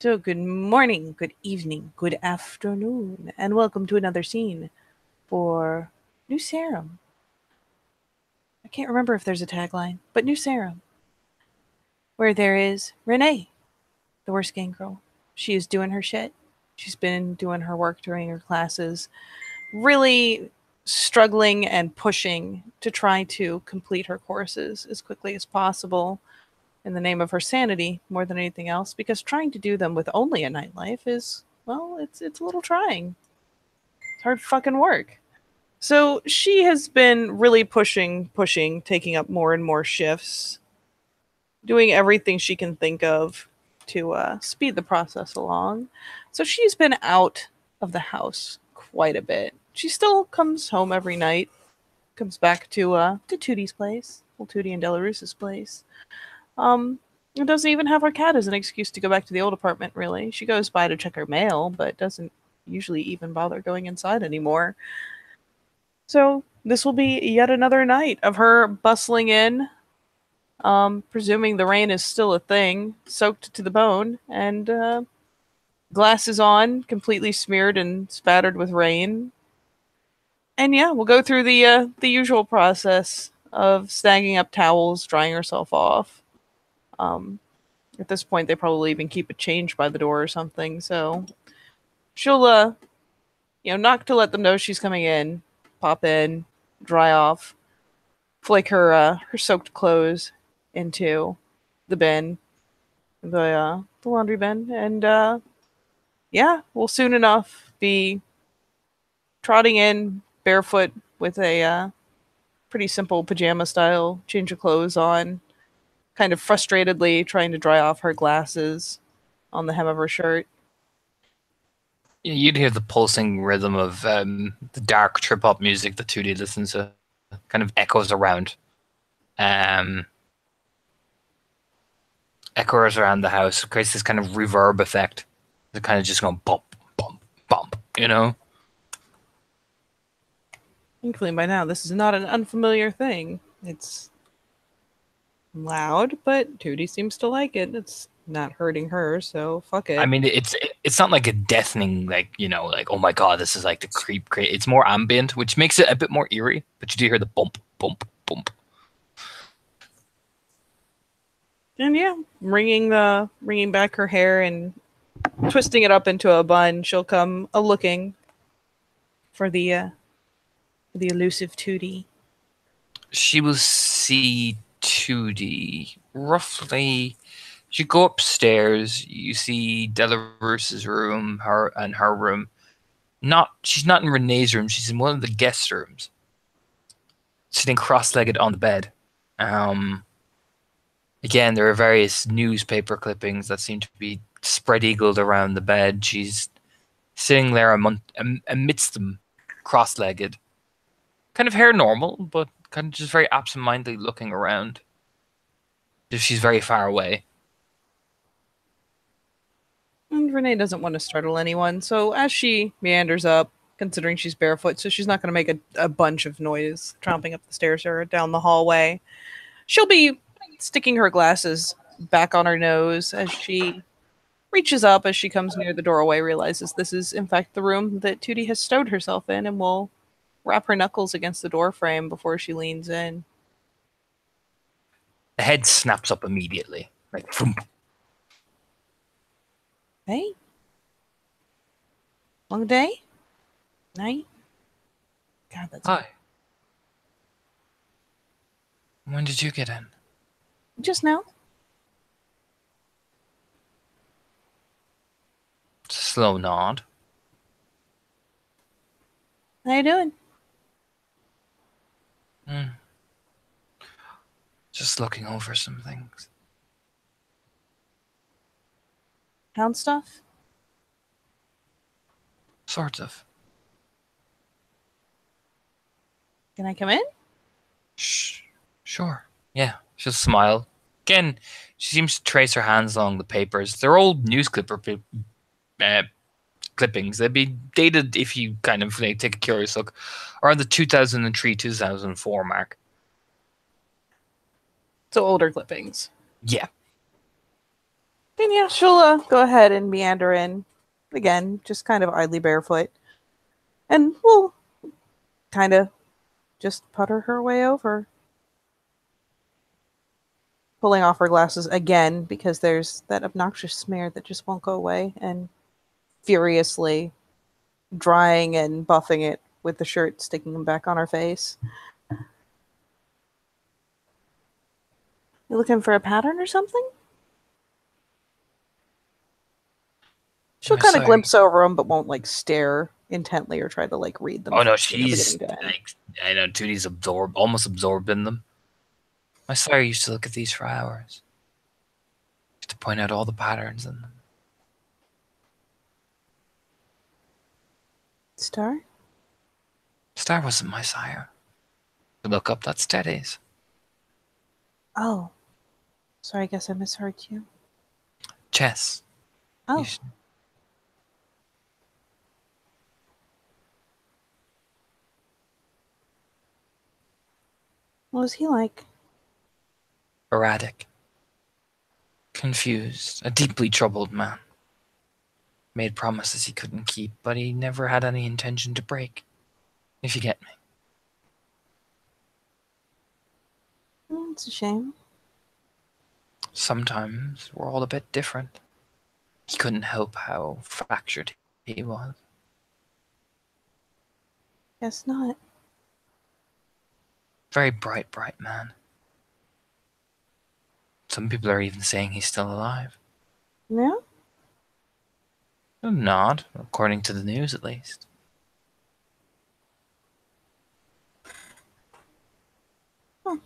So, good morning, good evening, good afternoon, and welcome to another scene for New Serum. I can't remember if there's a tagline, but New Serum, where there is Renee, the worst gang girl. She is doing her shit. She's been doing her work during her classes, really struggling and pushing to try to complete her courses as quickly as possible in the name of her sanity more than anything else, because trying to do them with only a nightlife is, well, it's a little trying. It's hard fucking work. So she has been really pushing, taking up more and more shifts, doing everything she can think of to speed the process along. So she's been out of the house quite a bit. She still comes home every night, comes back to Tootie's place, well, Tootie and Delaruse's place. It doesn't even have her cat as an excuse to go back to the old apartment, really. She goes by to check her mail, but doesn't usually even bother going inside anymore. So this will be yet another night of her bustling in, presuming the rain is still a thing, soaked to the bone, and glasses on, completely smeared and spattered with rain. And yeah, we'll go through the usual process of snagging up towels, drying herself off. Um, at this point, they probably even keep a change by the door or something. So she'll, knock to let them know she's coming in, pop in, dry off, flick her soaked clothes into the bin, the laundry bin, and yeah, we'll soon enough be trotting in barefoot with a pretty simple pajama style change of clothes on, kind of frustratedly trying to dry off her glasses on the hem of her shirt. You'd hear the pulsing rhythm of the dark trip hop music that Tootie listens to, kind of echoes around. Echoes around the house, creates this kind of reverb effect. They're kind of just going bump, bump, bump, you know? Thankfully, by now, this is not an unfamiliar thing. It's loud, but Tootie seems to like it. It's not hurting her, so fuck it. I mean, it's not like a deafening, like, like, oh my god, this is like the creep. It's more ambient, which makes it a bit more eerie, but you do hear the bump, bump, bump. And yeah, wringing back her hair and twisting it up into a bun, she'll come a looking for the elusive Tootie. She will see Tootie roughly. You go upstairs, you see Delaruse's room, her room. She's not in Renee's room, she's in one of the guest rooms. Sitting cross-legged on the bed. Again, there are various newspaper clippings that seem to be spread-eagled around the bed. She's sitting there amidst them, cross-legged. Kind of hair normal, but kind of just very absent-mindedly looking around. If she's very far away. And Renee doesn't want to startle anyone, so as she meanders up, considering she's barefoot, so she's not going to make a bunch of noise tromping up the stairs or down the hallway, she'll be sticking her glasses back on her nose as she reaches up as she comes near the doorway, realizes this is, in fact, the room that Tootie has stowed herself in, and will wrap her knuckles against the door frame before she leans in. The head snaps up immediately. Like, thump. Hey? Long day? Night? God, that's... Hi. When did you get in? Just now. Slow nod. How you doing? Just looking over some things. Hound stuff? Sort of. Can I come in? Sure. Yeah. She'll smile. Again, she seems to trace her hands along the papers. They're old news clippings. They'd be dated, if you kind of take a curious look, around the 2003-2004 mark. So older clippings. Yeah. And yeah, she'll go ahead and meander in again, just kind of idly barefoot, and we'll kind of just putter her way over, pulling off her glasses again because there's that obnoxious smear that just won't go away, and furiously drying and buffing it with the shirt, sticking them back on her face. You looking for a pattern or something? She'll I'm kind of sorry. glimpse over them, but won't like stare intently or try to like read them Oh no, from she's beginning to end. like, I know Toonie's almost absorbed in them. My sire used to look at these for hours, to point out all the patterns in them. Star? Star wasn't my sire. To look up, that's Teddy's. Oh, sorry. I guess I misheard you. Chess. Oh, what was he like? Erratic. Confused. A deeply troubled man. Made promises he couldn't keep, but he never had any intention to break. If you get me. It's a shame. Sometimes we're all a bit different. He couldn't help how fractured he was. Guess not. Very bright, bright man. Some people are even saying he's still alive. Yeah? Not, according to the news at least. Huh.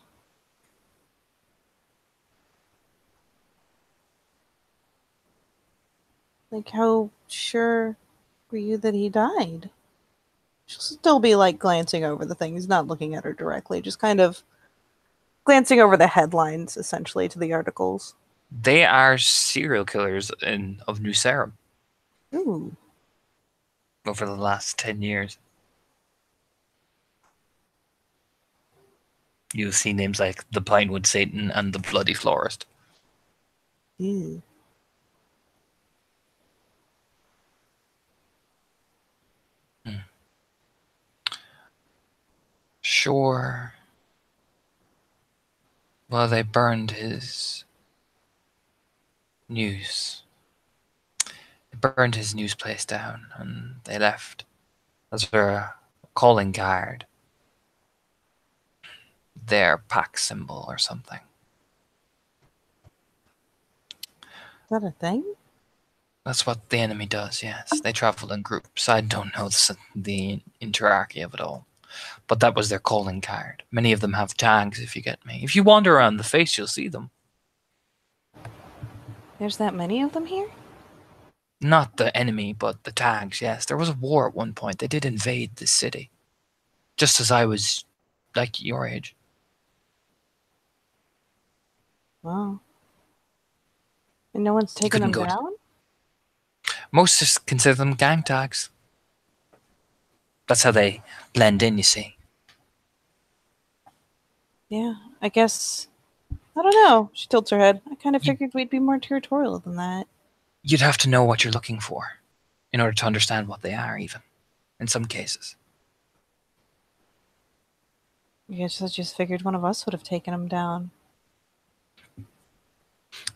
Like, how sure were you that he died? She'll still be like glancing over the thing. He's not looking at her directly, just kind of glancing over the headlines essentially to the articles. They are serial killers of New Sarum Ooh. over the last 10 years. You'll see names like the Pinewood Satan and the Bloody Florist. Ew. Sure. Well, they burned his news. They burned his news place down, and they left as their calling card, their pack symbol or something. Is that a thing? That's what the enemy does, yes. They travel in groups. I don't know the interarchy of it all. But that was their calling card. Many of them have tags, if you get me. If you wander around the face, you'll see them. There's that many of them here? Not the enemy, but the tags, yes. There was a war at one point. They did invade the city. Just as I was, like, your age. Wow. And no one's You taken couldn't them go to... down? Most just consider them gang tags. That's how they blend in, you see. Yeah, I guess. I don't know. She tilts her head. I kind of You, figured we'd be more territorial than that. you'd have to know what you're looking for in order to understand what they are, even. In some cases. I guess I just figured one of us would have taken them down.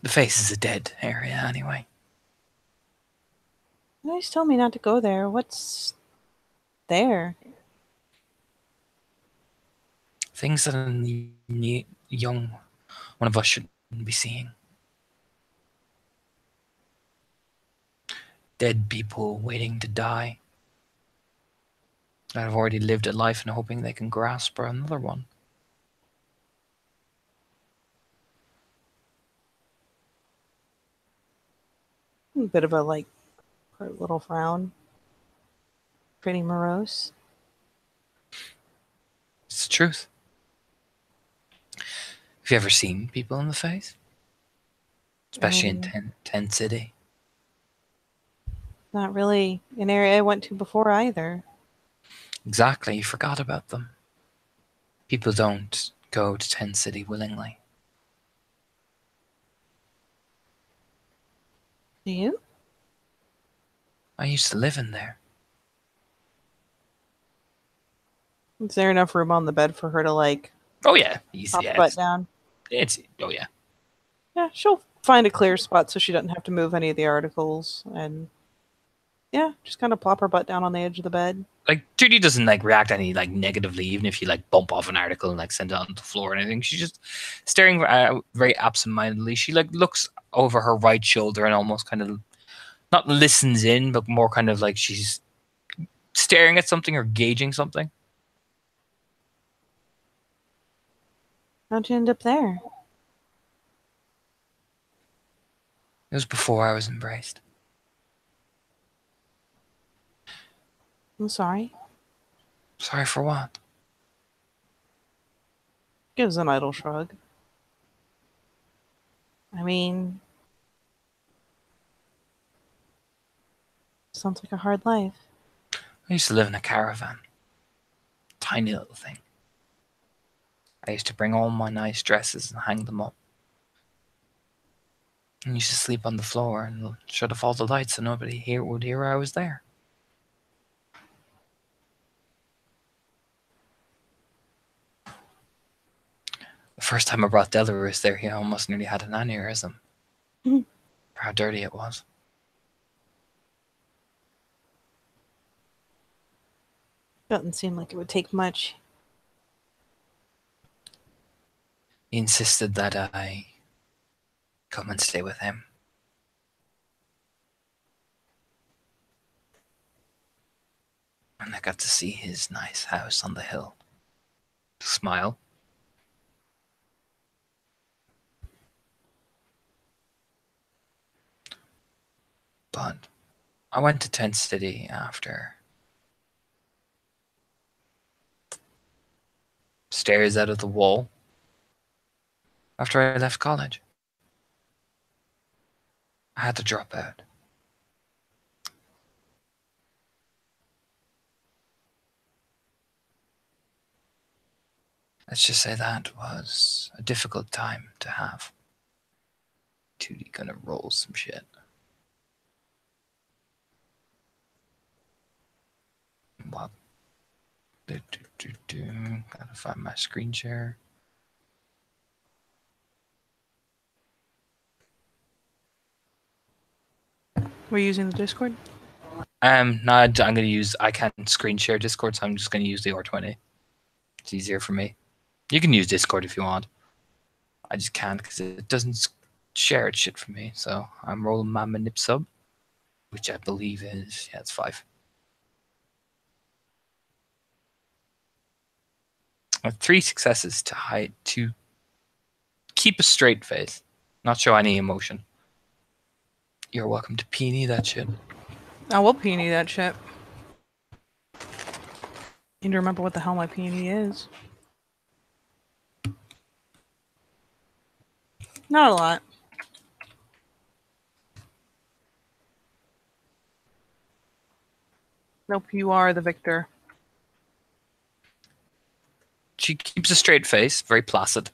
The face is a dead area, anyway. You always told me not to go there. What's there? Things that a young one of us shouldn't be seeing. Dead people waiting to die. That have already lived a life and hoping they can grasp for another one. A bit of a like little frown. Pretty morose. It's the truth. Have you ever seen people in the face? Especially in Tent City. Not really an area I went to before either. Exactly, you forgot about them. People don't go to Tent City willingly. Do you? I used to live in there. Is there enough room on the bed for her to, like, Oh yeah, easy. pop her Yeah, butt down? it's oh yeah. Yeah, she'll find a clear spot so she doesn't have to move any of the articles. And yeah, just kind of plop her butt down on the edge of the bed. Like Judy doesn't like react any like negatively, even if you like bump off an article and like send it on the floor or anything. She's just staring very absentmindedly. She like looks over her right shoulder and almost kind of not listens in, but more kind of like she's staring at something or gauging something. How'd you end up there? It was before I was embraced. I'm sorry. Sorry for what? Gives an idle shrug. I mean, sounds like a hard life. I used to live in a caravan. Tiny little thing. I used to bring all my nice dresses and hang them up. And used to sleep on the floor and shut off all the lights so nobody here would hear I was there. The first time I brought Delarus there, he almost nearly had an aneurysm. Mhm. For how dirty it was. Doesn't seem like it would take much. He insisted that I come and stay with him. And I got to see his nice house on the hill. Smile. But I went to Tent City after. Stairs out of the wall. After I left college. I had to drop out. Let's just say that was a difficult time to have. Tootie gonna roll some shit. What? Gotta find my screen share. We're using the Discord? No, I'm gonna use. I can't screen share Discord, so I'm just gonna use the R20. It's easier for me. You can use Discord if you want. I just can't because it doesn't share it shit for me. So I'm rolling my manip sub, which I believe is it's 5. I have 3 successes to hide to keep a straight face, not show any emotion. You're welcome to peony that shit. I will peony that shit. Need to remember what the hell my peony is. Not a lot. Nope, you are the victor. She keeps a straight face, very placid.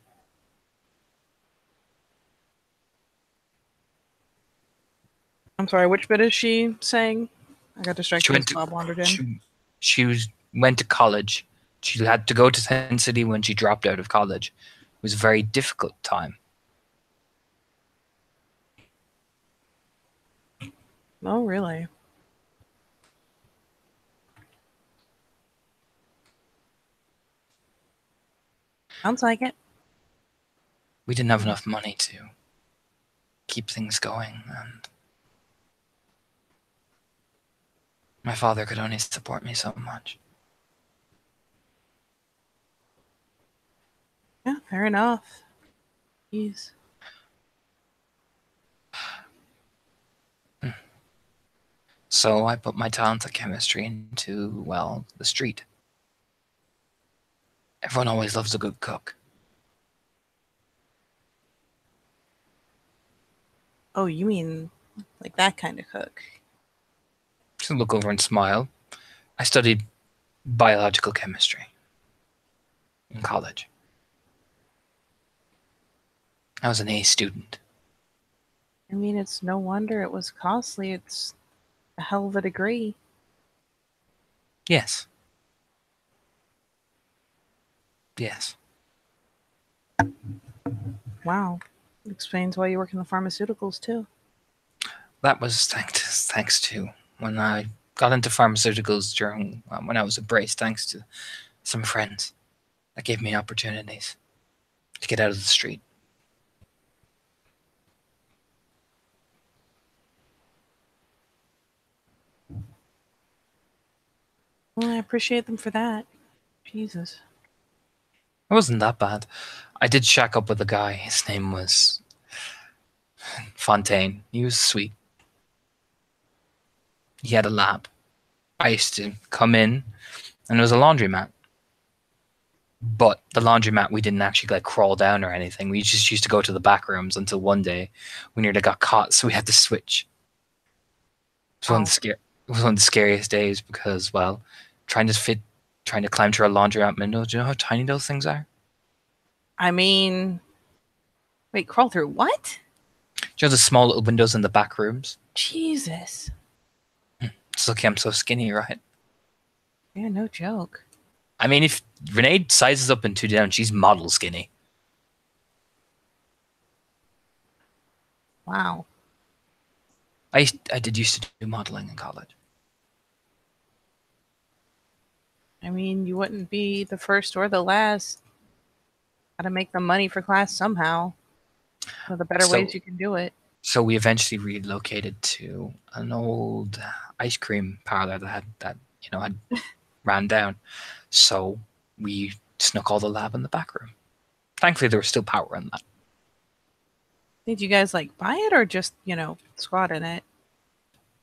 I'm sorry, which bit is she saying? I got distracted as Bob wandered in. Went to college. She had to go to Tent City when she dropped out of college. It was a very difficult time. Oh, really? Sounds like it. We didn't have enough money to keep things going, and my father could only support me so much. Yeah, fair enough. Jeez. So I put my talent at chemistry into, well, the street. Everyone always loves a good cook. Oh, you mean like that kind of cook? Just look over and smile. I studied biological chemistry in college. I was an A student. I mean, it's no wonder it was costly. It's a hell of a degree. Yes. Yes. Wow. Explains why you work in the pharmaceuticals, too. That was thanks to when I got into pharmaceuticals during when I was a brace, thanks to some friends that gave me opportunities to get out of the street. Well, I appreciate them for that. Jesus. It wasn't that bad. I did shack up with a guy. His name was Fontaine. He was sweet. He had a lab. I used to come in, and it was a laundromat. But the laundromat, we didn't actually like crawl down or anything. We just used to go to the back rooms until one day we nearly got caught, so we had to switch. It was one of Oh. the scare. It was one of the scariest days because, well, trying to climb through a laundromat window. Do you know how tiny those things are? I mean, wait, crawl through what? Do you know the small little windows in the back rooms? Jesus. It's lucky I'm so skinny, right? Yeah, no joke. I mean, if Renee sizes up in 2 down, she's model skinny. Wow. I did used to do modeling in college. I mean, you wouldn't be the first or the last. Gotta make the money for class somehow. One of the better ways So you can do it. so we eventually relocated to an old ice cream parlor that had ran down. So we snuck all the lab in the back room. Thankfully, there was still power in that. Did you guys like buy it or just, squat in it?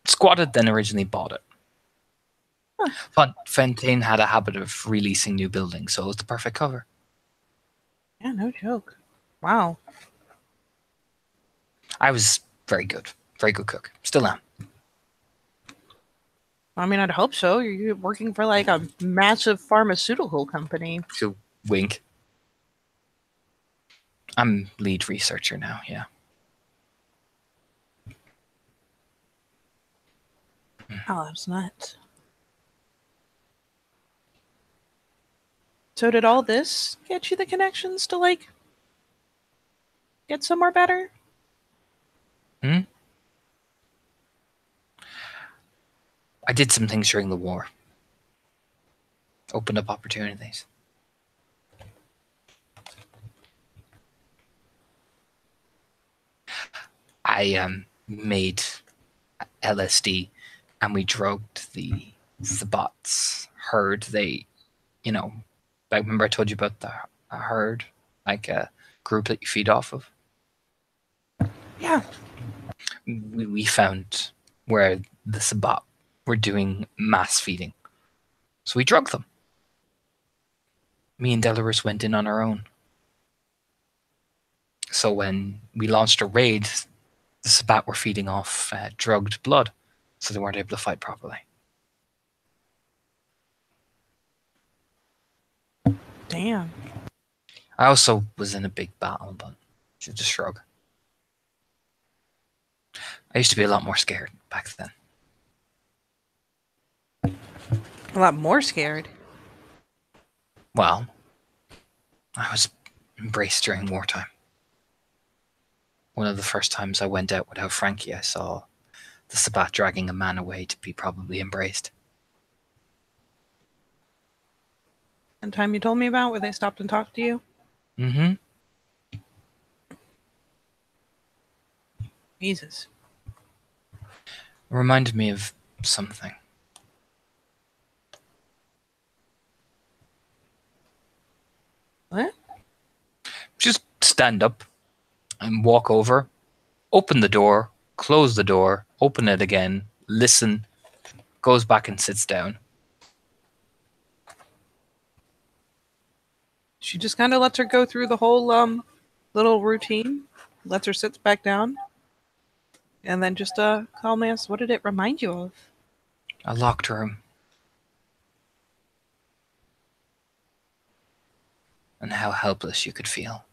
Squatted then originally bought it. Huh. But Fontaine had a habit of releasing new buildings, so it was the perfect cover. Yeah, no joke. Wow. I was very good cook. Still am. I mean, I'd hope so. You're working for like a massive pharmaceutical company. So wink. I'm lead researcher now. Yeah. Oh, that's nuts. So did all this get you the connections to like get somewhere better? Hmm? I did some things during the war. Opened up opportunities. I made LSD, and we drugged the bots. Herd. I remember I told you about the herd, like a group that you feed off of. Yeah. We found where the Sabbat were doing mass feeding, so we drugged them. Me and Delarus went in on our own. So when we launched a raid, the Sabbat were feeding off drugged blood, so they weren't able to fight properly. Damn. I also was in a big battle, but just a shrug. I used to be a lot more scared back then. A lot more scared. Well, I was embraced during wartime. One of the first times I went out without Frankie, I saw the Sabbat dragging a man away to be probably embraced. And time you told me about where they stopped and talked to you? Mm-hmm. Jesus. It reminded me of something. What? Just stand up and walk over, open the door, close the door, open it again, listen, goes back and sits down. She just kind of lets her go through the whole little routine, lets her sit back down, and then just calmly asks, "What did it remind you of?" A locked room. And how helpless you could feel.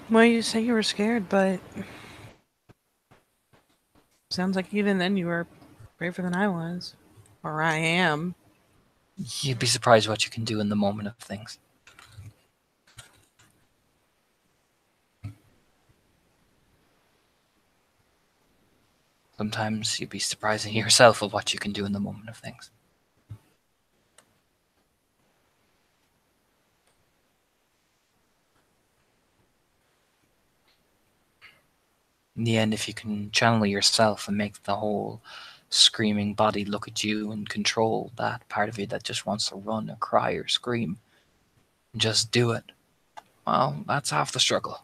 Well, you say you were scared, but sounds like even then you were braver than I was. Or I am. You'd be surprised what you can do in the moment of things. Sometimes you'd be surprising yourself of what you can do in the moment of things. In the end, if you can channel yourself and make the whole screaming body look at you and control that part of you that just wants to run or cry or scream, and just do it, well, that's half the struggle.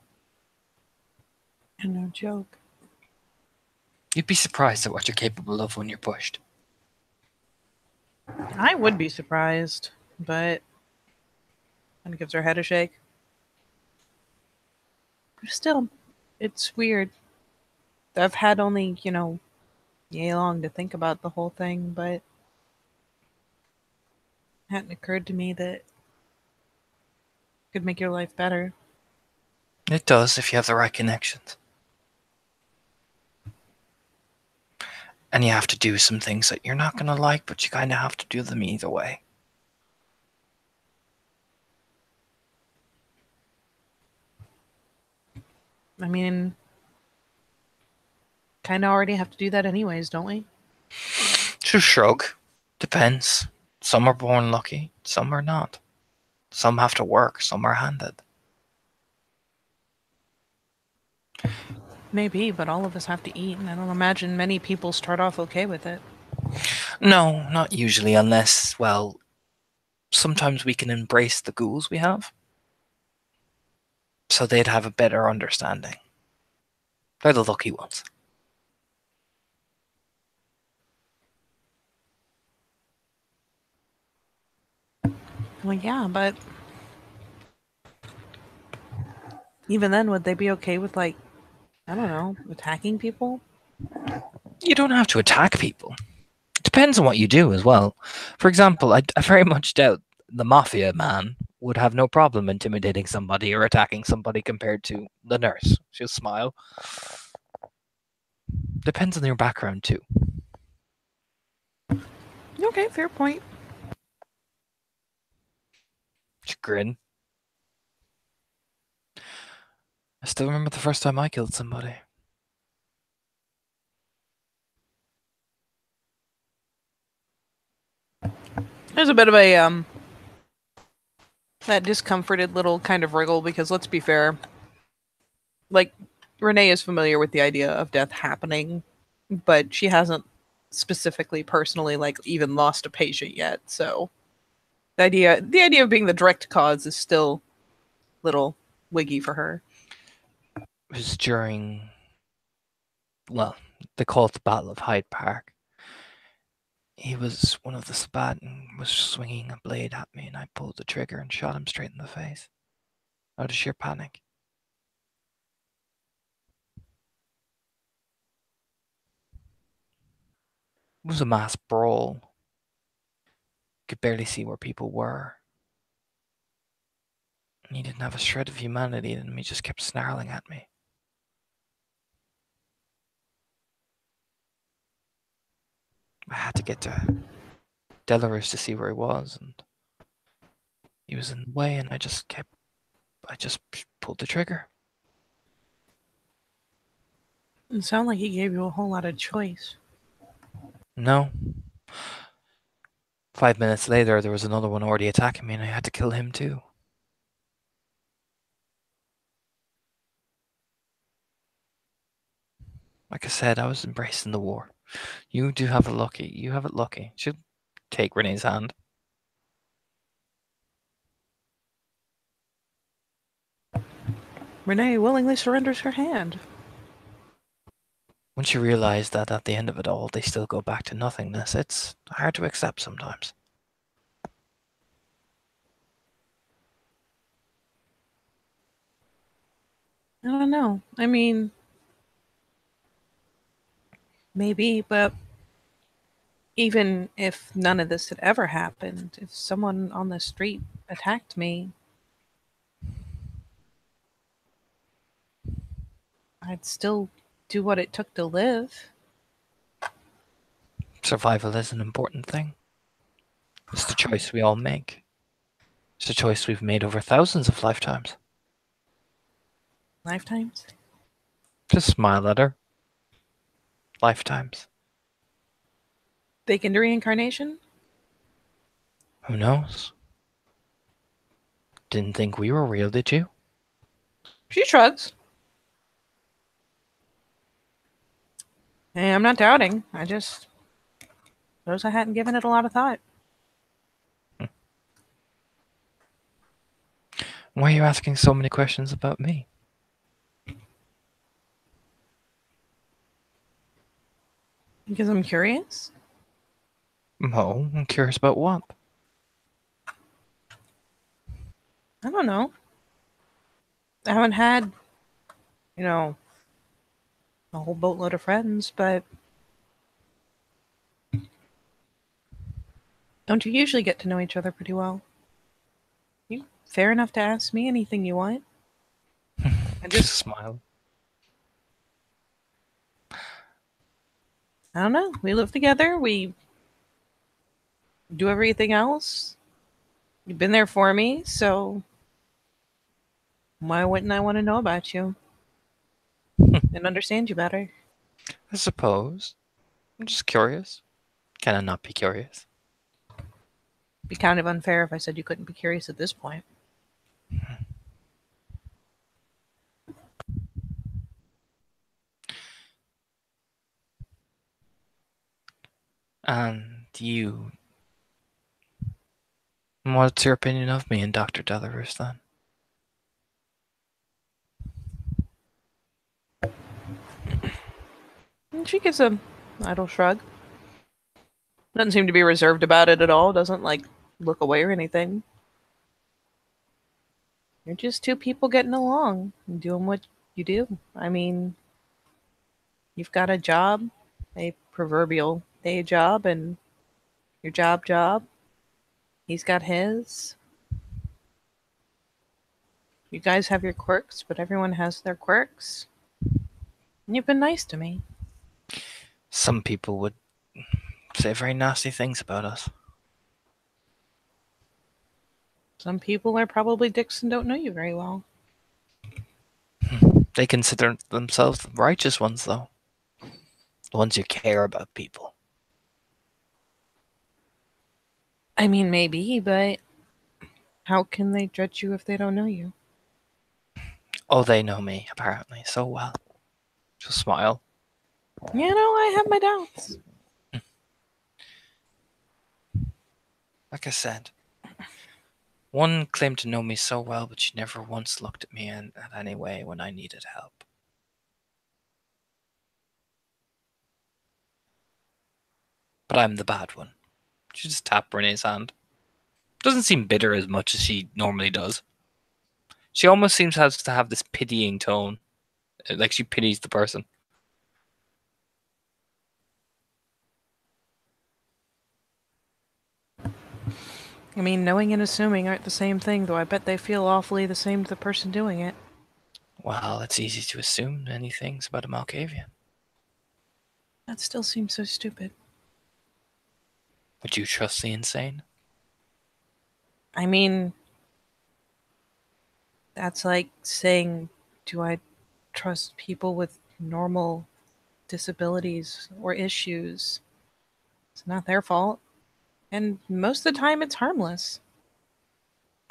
And no joke. You'd be surprised at what you're capable of when you're pushed. I would be surprised, but kind of gives her head a shake. Still, it's weird. I've had only, yay long to think about the whole thing, but it hadn't occurred to me that it could make your life better. It does if you have the right connections. And you have to do some things that you're not going to like, but you kind of have to do them either way. I mean, kind of already have to do that anyways, don't we? To shrug. Depends. Some are born lucky, some are not. Some have to work, some are handed. Maybe, but all of us have to eat, and I don't imagine many people start off okay with it. No, not usually, unless, well, sometimes we can embrace the ghouls we have. So they'd have a better understanding. They're the lucky ones. Well, yeah, but even then, would they be okay with, like, I don't know, attacking people? You don't have to attack people. It depends on what you do as well. For example, I very much doubt the mafia man would have no problem intimidating somebody or attacking somebody compared to the nurse. She'll smile. Depends on your background too. Okay, fair point. She grin. I still remember the first time I killed somebody. There's a bit of a that discomforted little kind of wriggle because let's be fair, like Renee is familiar with the idea of death happening, but she hasn't specifically personally like even lost a patient yet. So the idea of being the direct cause is still a little wiggy for her. It was during, well, they call it the Battle of Hyde Park. He was one of the Spat and was swinging a blade at me, and I pulled the trigger and shot him straight in the face out of sheer panic. It was a mass brawl. Could barely see where people were. And he didn't have a shred of humanity in him. He just kept snarling at me. I had to get to Delarus to see where he was, and he was in the way, and I just pulled the trigger. It sounded like he gave you a whole lot of choice. No. 5 minutes later, there was another one already attacking me, and I had to kill him too. Like I said, I was embracing the war. You do have it lucky. You have it lucky. Should take Renee's hand. Renee willingly surrenders her hand. Once you realize that at the end of it all, they still go back to nothingness, it's hard to accept sometimes. I don't know. I mean, maybe, but even if none of this had ever happened, if someone on the street attacked me, I'd still do what it took to live. Survival is an important thing. It's the choice we all make. It's a choice we've made over thousands of lifetimes. Lifetimes? Just smile at her. Lifetimes. Bake into reincarnation? Who knows? Didn't think we were real, did you? She shrugs. Hey, I'm not doubting. I just suppose I hadn't given it a lot of thought. Why are you asking so many questions about me? Because I'm curious. No, I'm curious about what? I don't know. I haven't had, you know, a whole boatload of friends, but don't you usually get to know each other pretty well? You fair enough to ask me anything you want. I Just just, smile. I don't know. We live together. We do everything else. You've been there for me, so why wouldn't I want to know about you and understand you better? I suppose. I'm just curious. Can I not be curious? Be kind of unfair if I said you couldn't be curious at this point. And you. What's your opinion of me and Dr. Delarus then? And she gives a idle shrug. Doesn't seem to be reserved about it at all. Doesn't like look away or anything. You're just two people getting along and doing what you do. I mean, you've got a job, a proverbial day job, and your job. He's got his. You guys have your quirks, but everyone has their quirks. And you've been nice to me. Some people would say very nasty things about us. Some people are probably dicks and don't know you very well. They consider themselves the righteous ones, though. The ones who care about people. I mean, maybe, but how can they judge you if they don't know you? Oh, they know me, apparently, so well. Just smile. You know, I have my doubts. Like I said, one claimed to know me so well, but she never once looked at me in any way when I needed help. But I'm the bad one. She just tapped Renee's hand. Doesn't seem bitter as much as she normally does. She almost seems to have this pitying tone. Like she pities the person. I mean, knowing and assuming aren't the same thing, though I bet they feel awfully the same to the person doing it. Well, it's easy to assume many things about a Malkavian. That still seems so stupid. Would you trust the insane? I mean, that's like saying, do I trust people with normal disabilities or issues? It's not their fault. And most of the time, it's harmless.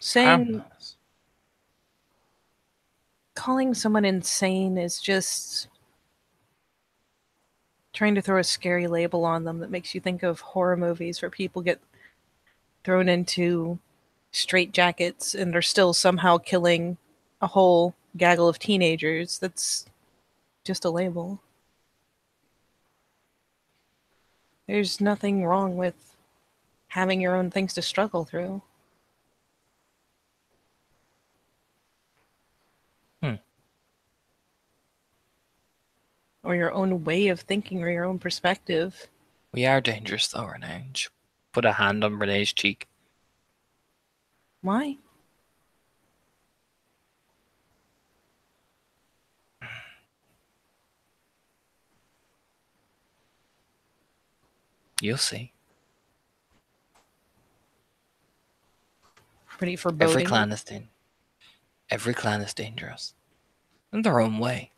Saying, Harmless. calling someone insane is just trying to throw a scary label on them that makes you think of horror movies where people get thrown into straitjackets and are still somehow killing a whole gaggle of teenagers. That's just a label. There's nothing wrong with having your own things to struggle through. Hmm. Or your own way of thinking or your own perspective. We are dangerous, though, Renee. She put a hand on Renee's cheek. Why? You'll see. Pretty foreboding. Every clan is dangerous. In their own way.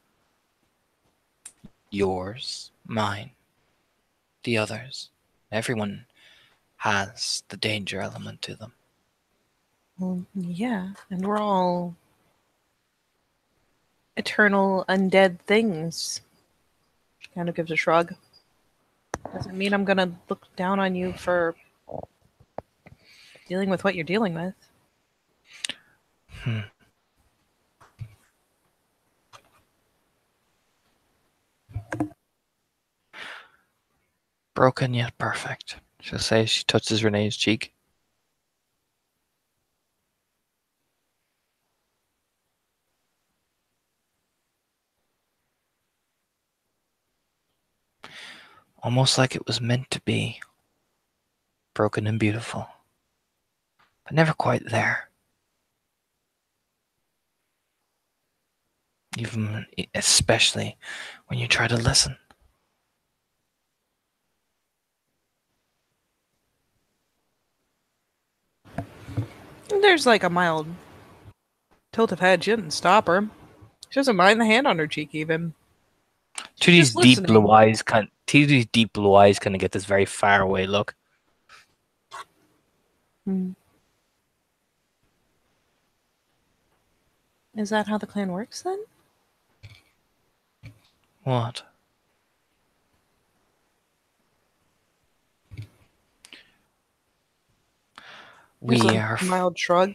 Yours, mine, the others. Everyone has the danger element to them. Well, yeah, and we're all eternal undead things. She kind of gives a shrug. Doesn't mean I'm gonna look down on you for dealing with what you're dealing with. Broken yet perfect, she'll say as she touches Renee's cheek. Almost like it was meant to be. Broken and beautiful. But never quite there. Even especially when you try to listen. There's like a mild tilt of head. She didn't stop her. She doesn't mind the hand on her cheek even. Tudi's deep blue eyes kind of get this very far away look. Is that how the clan works then? What? We are mild shrug.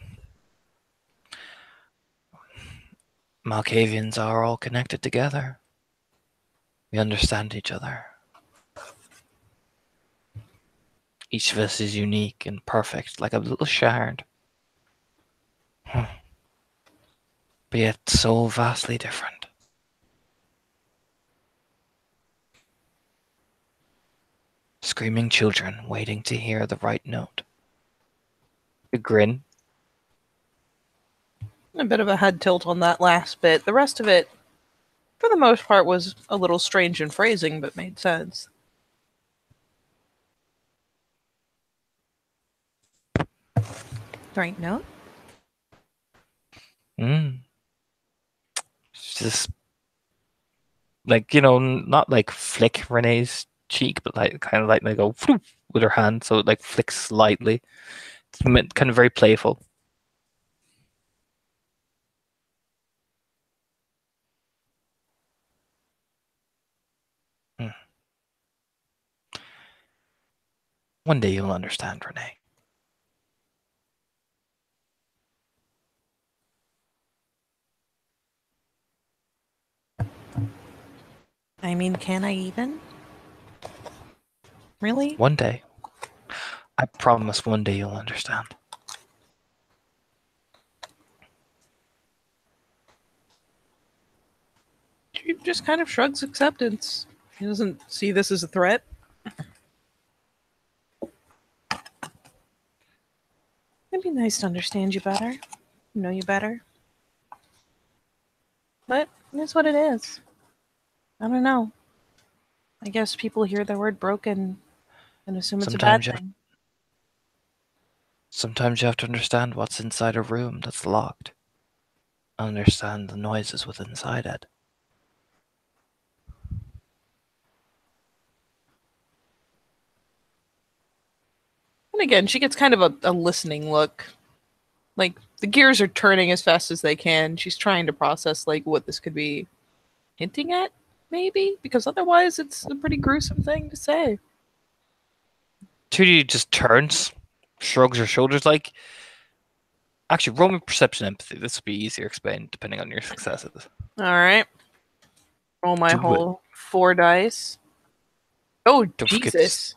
Malkavians are all connected together. We understand each other. Each of us is unique and perfect, like a little shard. But yet so vastly different. Screaming children waiting to hear the right note. A grin. A bit of a head tilt on that last bit. The rest of it, for the most part, was a little strange in phrasing, but made sense. Right note? Just like, you know, not like flick Renee's cheek, but like kind of like they go with her hand, so it like flicks slightly. It's kind of very playful. One day you'll understand, Renee. I mean, can I even? Really? One day. I promise one day you'll understand. She just kind of shrugs acceptance. He doesn't see this as a threat. It'd be nice to understand you better, know you better. But it's what it is. I don't know. I guess people hear the word broken and assume it's a bad thing. Sometimes you have to understand what's inside a room that's locked. Understand the noises within inside it. And again, she gets kind of a listening look. Like, the gears are turning as fast as they can. She's trying to process, like, what this could be hinting at, maybe? Because otherwise, it's a pretty gruesome thing to say. Tootie just turns, shrugs her shoulders like... Actually, roll me perception empathy. This will be easier explained depending on your successes. Alright. Roll my whole 4 dice. Oh, Jesus.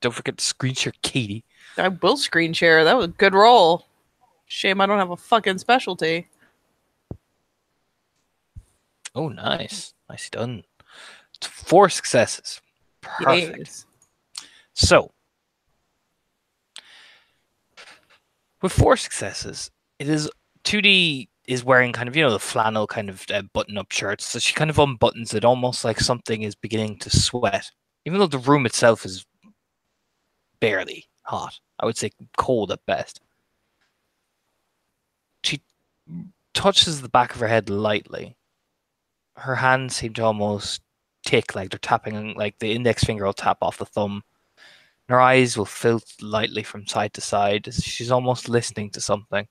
Don't forget to screen share Katie. I will screen share. That was a good roll. Shame I don't have a fucking specialty. Oh, nice. Nicely done. 4 successes. Perfect. Yes. So, with 4 successes, it is 2D is wearing kind of, you know, the flannel kind of button-up shirts. So she kind of unbuttons it almost like something is beginning to sweat. Even though the room itself is barely hot. I would say cold at best. She touches the back of her head lightly. Her hands seem to almost tick like they're tapping, like the index finger will tap off the thumb. Her eyes will fill lightly from side to side as she's almost listening to something.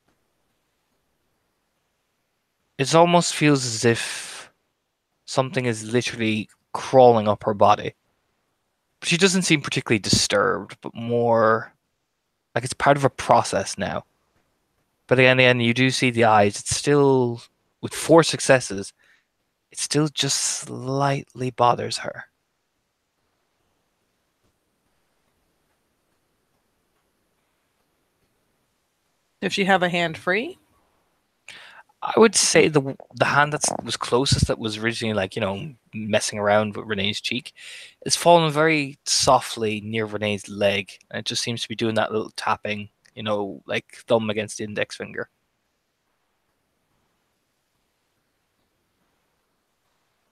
It almost feels as if something is literally crawling up her body. She doesn't seem particularly disturbed, but more like it's part of a process now. But again, you do see the eyes. It's still, with 4 successes, it still just slightly bothers her. Does she have a hand free? I would say the hand that was closest, that was originally like, messing around with Renee's cheek, is fallen very softly near Renee's leg, and it just seems to be doing that little tapping, like thumb against the index finger.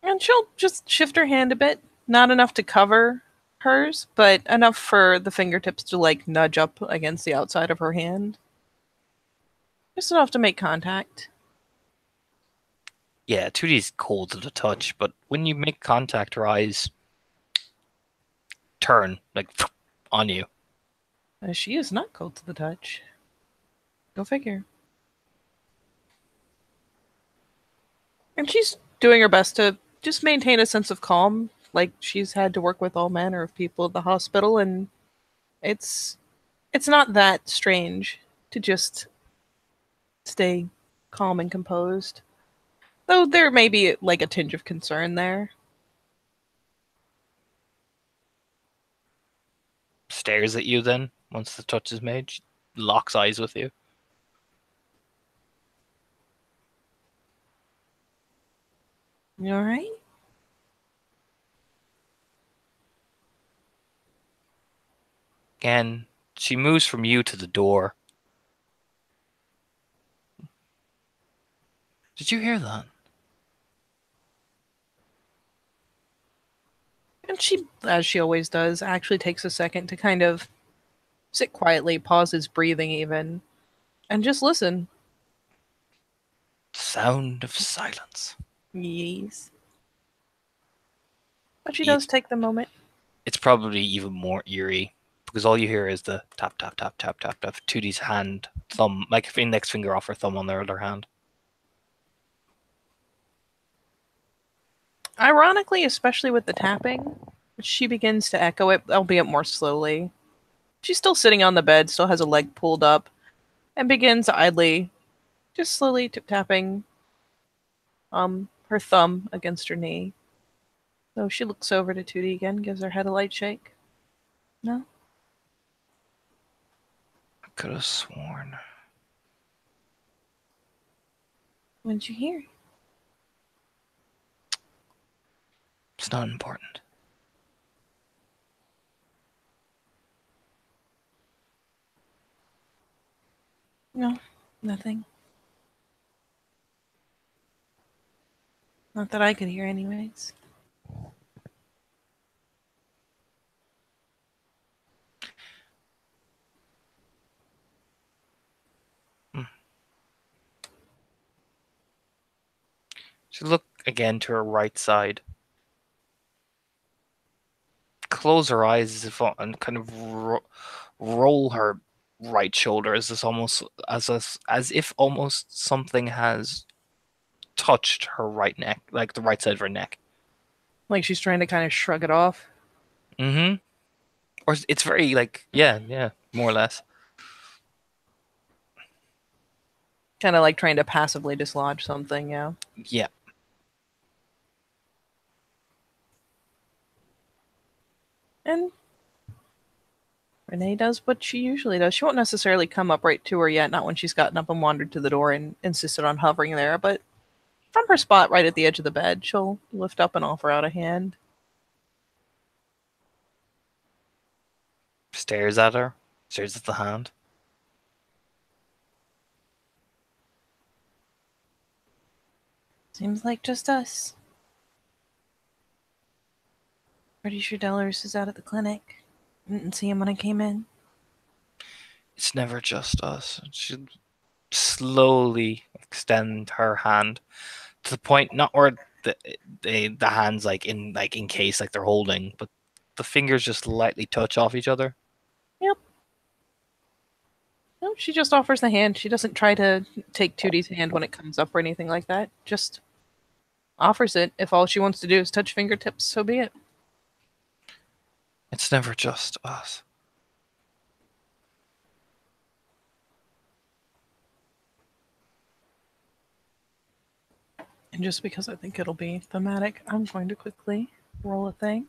And she'll just shift her hand a bit. Not enough to cover hers, but enough for the fingertips to like nudge up against the outside of her hand. Just enough to make contact. Yeah, 2D's cold to the touch, but when you make contact, her eyes turn like on you. She is not cold to the touch. Go figure. And she's doing her best to just maintain a sense of calm. Like she's had to work with all manner of people at the hospital, and it's not that strange to just stay calm and composed. Though there may be like a tinge of concern there. Stares at you then, once the touch is made. She locks eyes with you. You alright? Again, she moves from you to the door. Did you hear that? And she, as she always does, actually takes a second to kind of sit quietly, pauses breathing even, and just listen. Sound of silence. Yes. But she does It's, take the moment. it's probably even more eerie because all you hear is the tap, tap, tap, tap, tap, tap. 2D's hand, thumb, like index finger off her thumb on their other hand. Ironically, especially with the tapping, she begins to echo it, albeit more slowly. She's still sitting on the bed, still has a leg pulled up, and begins idly, just slowly tapping her thumb against her knee. So she looks over to Tootie again, gives her head a light shake. No? I could have sworn. What'd you hear? It's not important. No, nothing. Not that I could hear, anyways. She looked again to her right side. Close her eyes as if, and kind of roll her right shoulder as if almost something has touched her right neck, like the right side of her neck. Like she's trying to kind of shrug it off. Mm-hmm. Or it's very like, yeah, more or less. Kind of like trying to passively dislodge something, yeah. Yeah. And Renee does what she usually does. She won't necessarily come up right to her yet, not when she's gotten up and wandered to the door and insisted on hovering there, but from her spot right at the edge of the bed, she'll lift up and offer out a hand. Stares at her. Stares at the hand. Seems like just us. Pretty sure Delores is out at the clinic. Didn't see him when I came in. It's never just us. She'll slowly extend her hand to the point, not where the hands like in case like they're holding, but the fingers just lightly touch off each other. Yep. No, she just offers the hand. She doesn't try to take Tootie's hand when it comes up or anything like that. Just offers it. If all she wants to do is touch fingertips, so be it. It's never just us. And just because I think it'll be thematic, I'm going to quickly roll a thing.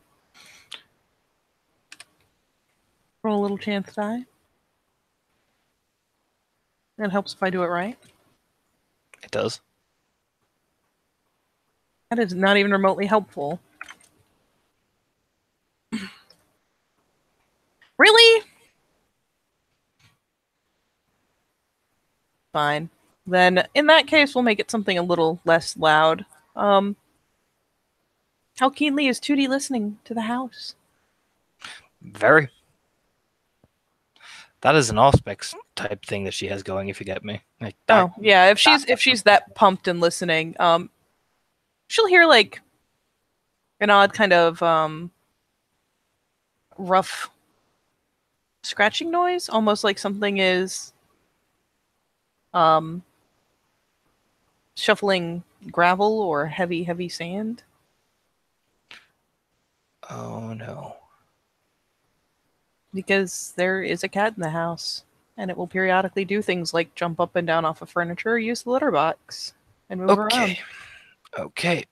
Roll a little chance die. It helps if I do it right. It does. That is not even remotely helpful. Really? Fine. Then, in that case, we'll make it something a little less loud. How keenly is Tootie listening to the house? Very. That is an Auspex type thing that she has going. If you get me. Like that, Oh yeah, if she's that pumped and listening, she'll hear like an odd kind of rough scratching noise, almost like something is shuffling gravel or heavy sand. Oh no. Because there is a cat in the house, and it will periodically do things like jump up and down off of furniture or use the litter box and move around. Okay.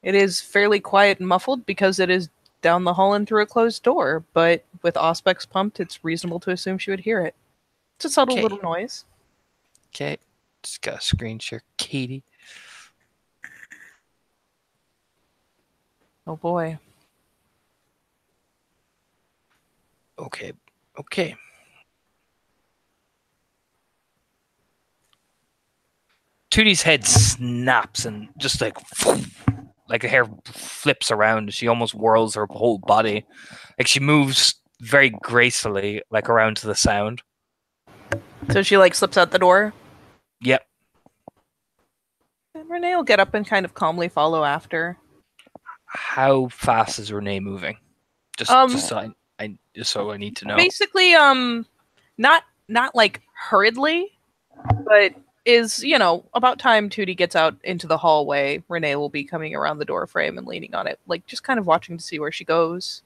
It is fairly quiet and muffled because it is down the hall and through a closed door, but with Auspex pumped, it's reasonable to assume she would hear it. It's a subtle little noise. Okay. Just got a screen share, Katie. Oh boy. Okay. Tootie's head snaps and just like the hair flips around. She almost whirls her whole body. Like she moves very gracefully, like around to the sound. So she like slips out the door. Yep. And Renee will get up and kind of calmly follow after. How fast is Renee moving? Just so I need to know. Basically, not like hurriedly, but is, about time Tootie gets out into the hallway, Renee will be coming around the door frame and leaning on it, like just kind of watching to see where she goes.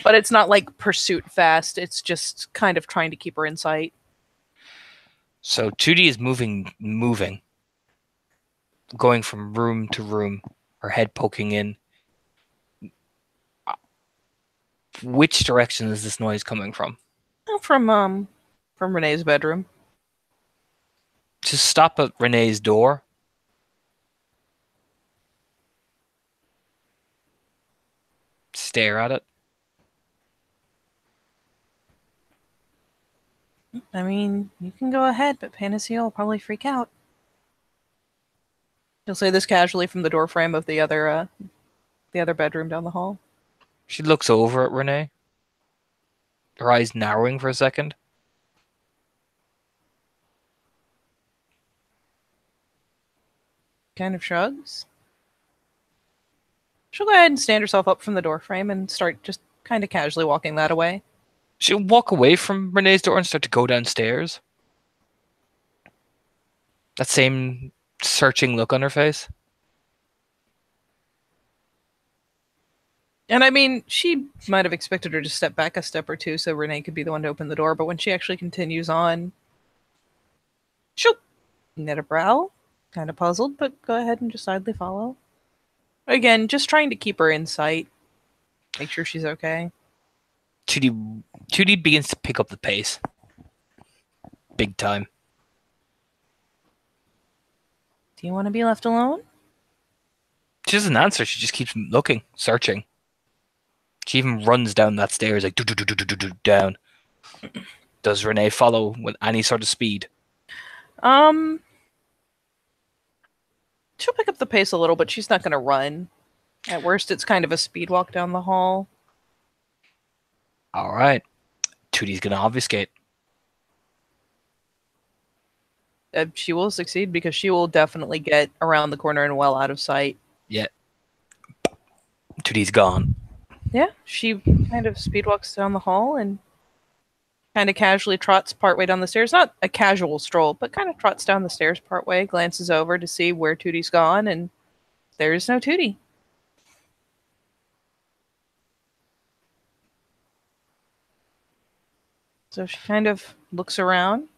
But it's not like pursuit fast, it's just kind of trying to keep her in sight. So Tootie is moving, going from room to room, her head poking in. Which direction is this noise coming from? From Renee's bedroom. Just stop at Renee's door. Stare at it. I mean, you can go ahead, but Panacea will probably freak out. He'll say this casually from the doorframe of the other bedroom down the hall. She looks over at Renee, her eyes narrowing for a second. Kind of shrugs. She'll go ahead and stand herself up from the doorframe and start just kind of casually walking that away. She'll walk away from Renee's door and start to go downstairs. That same searching look on her face. And I mean, she might have expected her to step back a step or two so Renee could be the one to open the door, but when she actually continues on, she'll knit a brow, kind of puzzled, but go ahead and just idly follow. Again, just trying to keep her in sight. Make sure she's okay. Tootie begins to pick up the pace. Big time. Do you want to be left alone? She doesn't answer. She just keeps looking, searching. She even runs down that stairs, like down. Does Renee follow with any sort of speed? She'll pick up the pace a little, but she's not going to run. At worst, it's kind of a speed walk down the hall. All right. Tootie's gonna obfuscate. She will succeed because she will definitely get around the corner and well out of sight. Yeah. Tootie's gone. Yeah, she kind of speed walks down the hall and kind of casually trots partway down the stairs. Not a casual stroll, but kind of trots down the stairs partway, glances over to see where Tootie's gone, and there's no Tootie. So she kind of looks around,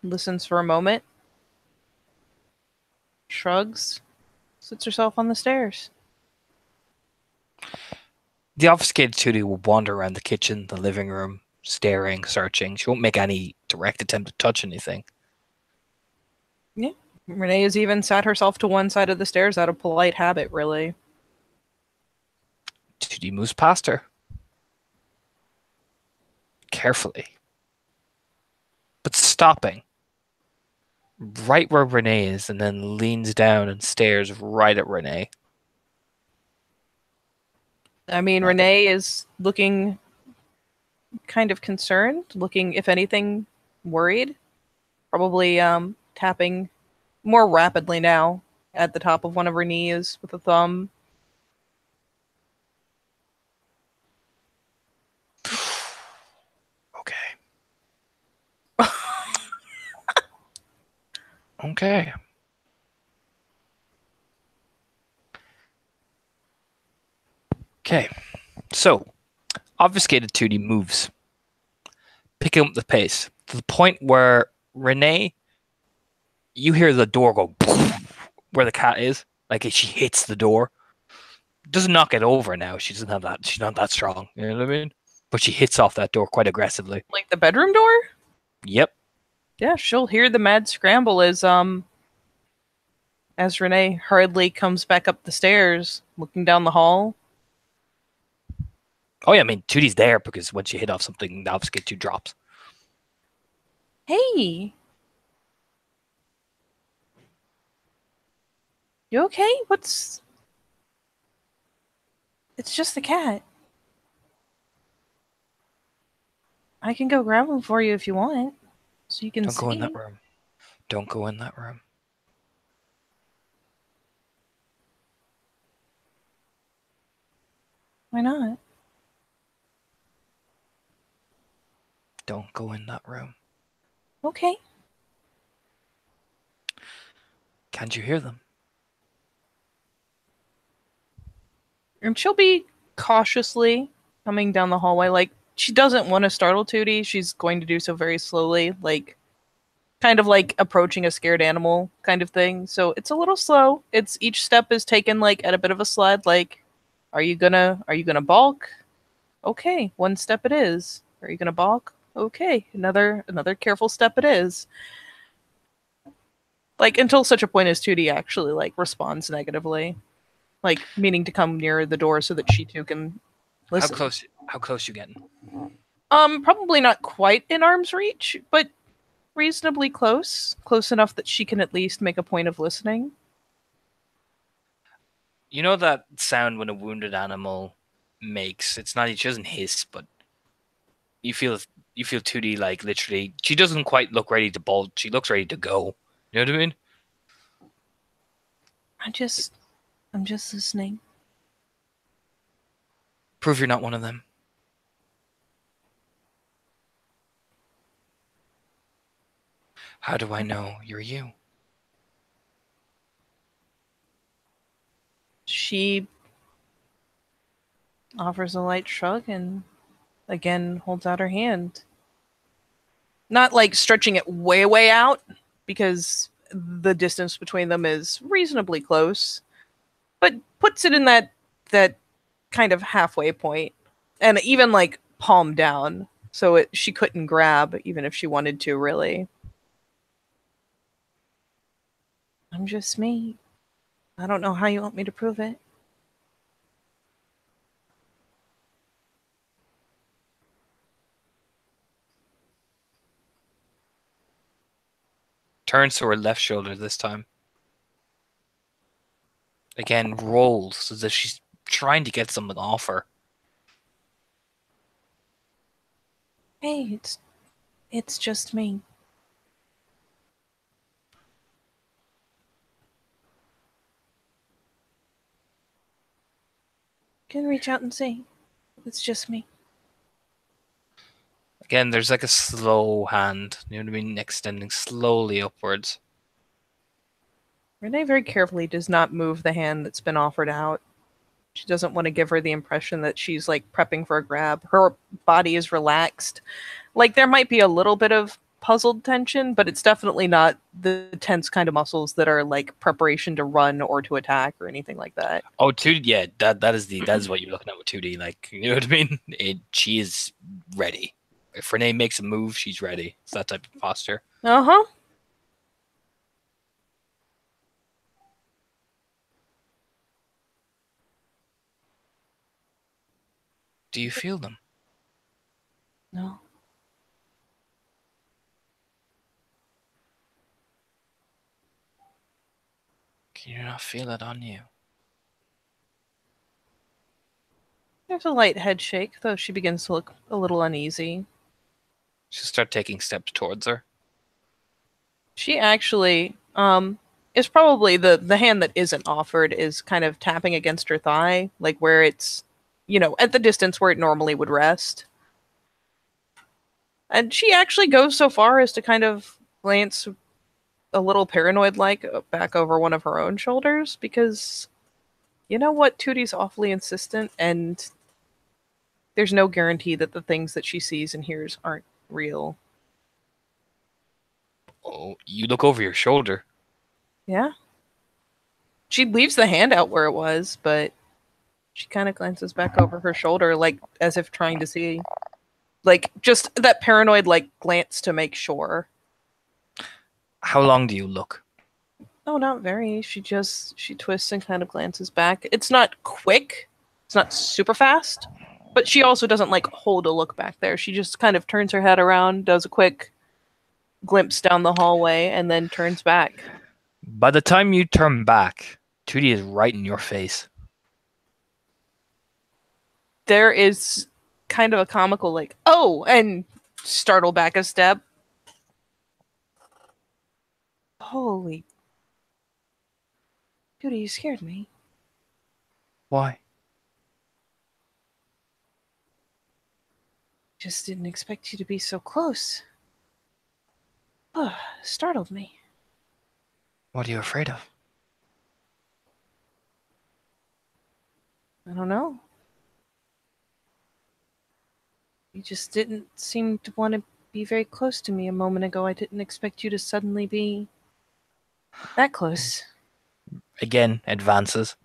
listens for a moment, shrugs, sits herself on the stairs. The obfuscated Tootie will wander around the kitchen, the living room, staring, searching. She won't make any direct attempt to touch anything. Yeah. Renee has even sat herself to one side of the stairs out of polite habit, really. Tootie moves past her. Carefully. But stopping. Right where Renee is, and then leans down and stares right at Renee. I mean, Nothing. Renee is looking kind of concerned, looking, if anything, worried. Probably tapping more rapidly now at the top of one of her knees with a thumb. Okay. Okay. Okay. So, obfuscated 2D moves, picking up the pace to the point where Renee, you hear the door go where the cat is. Like she hits the door. Doesn't knock it over now. She doesn't have that. She's not that strong. You know what I mean? But she hits off that door quite aggressively. Like the bedroom door? Yep. Yeah, she'll hear the mad scramble as Renee hurriedly comes back up the stairs, looking down the hall. Oh yeah, I mean Tootie's there because when she hit off something, the obfuscate 2 drops. Hey, you okay? What's? It's just the cat. I can go grab him for you if you want, so you can Don't go in that see. room. Don't go in that room. Why not? Don't go in that room. Okay. Can't you hear them? And she'll be cautiously coming down the hallway. Like, she doesn't want to startle Tootie. She's going to do so very slowly, like, kind of like approaching a scared animal kind of thing. So it's a little slow. It's each step is taken like at a bit of a slide. Like, are you gonna balk? Okay, one step it is. Are you gonna balk? Okay, another careful step it is. Like until such a point as Tootie actually like responds negatively, like meaning to come near the door so that she too can listen. How close you getting? Probably not quite in arm's reach, but reasonably close. Close enough that she can at least make a point of listening. You know that sound when a wounded animal makes, it's not, she doesn't hiss, but you feel you feel 2D like literally she doesn't quite look ready to bolt, she looks ready to go. You know what I mean? I'm just listening. Prove you're not one of them. How do I know you're you? She offers a light shrug and again holds out her hand. Not like stretching it way, way out, because the distance between them is reasonably close, but puts it in that kind of halfway point, and even like palm down, so she couldn't grab even if she wanted to. Really, I'm just me. I don't know how you want me to prove it. Turns to her left shoulder this time. Again, rolls as if she's trying to get something off her. Hey, it's just me. Can reach out and see. It's just me. Again, there's like a slow hand, you know what I mean, extending slowly upwards. Renee very carefully does not move the hand that's been offered out. She doesn't want to give her the impression that she's like prepping for a grab. Her body is relaxed. Like there might be a little bit of puzzled tension, but it's definitely not the tense kind of muscles that are like preparation to run or to attack or anything like that. Oh, 2D, yeah, that is what you're looking at with 2D. Like, you know what I mean? She is ready. If Renee makes a move, she's ready. It's that type of posture. Uh huh. Do you feel them? No. Can you not feel it on you? There's a light head shake, though she begins to look a little uneasy. She'll start taking steps towards her. She actually is probably the hand that isn't offered is kind of tapping against her thigh, like where it's, at the distance where it normally would rest. And she actually goes so far as to kind of glance a little paranoid like back over one of her own shoulders because you know what, Tootie's awfully insistent and there's no guarantee that the things that she sees and hears aren't real. Oh, you look over your shoulder. Yeah. She leaves the hand out where it was, but she kind of glances back over her shoulder, like as if trying to see, like just that paranoid, like glance to make sure. How long do you look? Oh, not very. She twists and kind of glances back. It's not quick. It's not super fast, but she also doesn't like hold a look back there. She just kind of turns her head around, does a quick glimpse down the hallway, and then turns back. By the time you turn back, 2D is right in your face. There is kind of a comical like, "Oh," and startle back a step. Holy Goody, you scared me. Why? Just didn't expect you to be so close. Oh, startled me. What are you afraid of? I don't know. You just didn't seem to want to be very close to me a moment ago. I didn't expect you to suddenly be that close. Again, advances.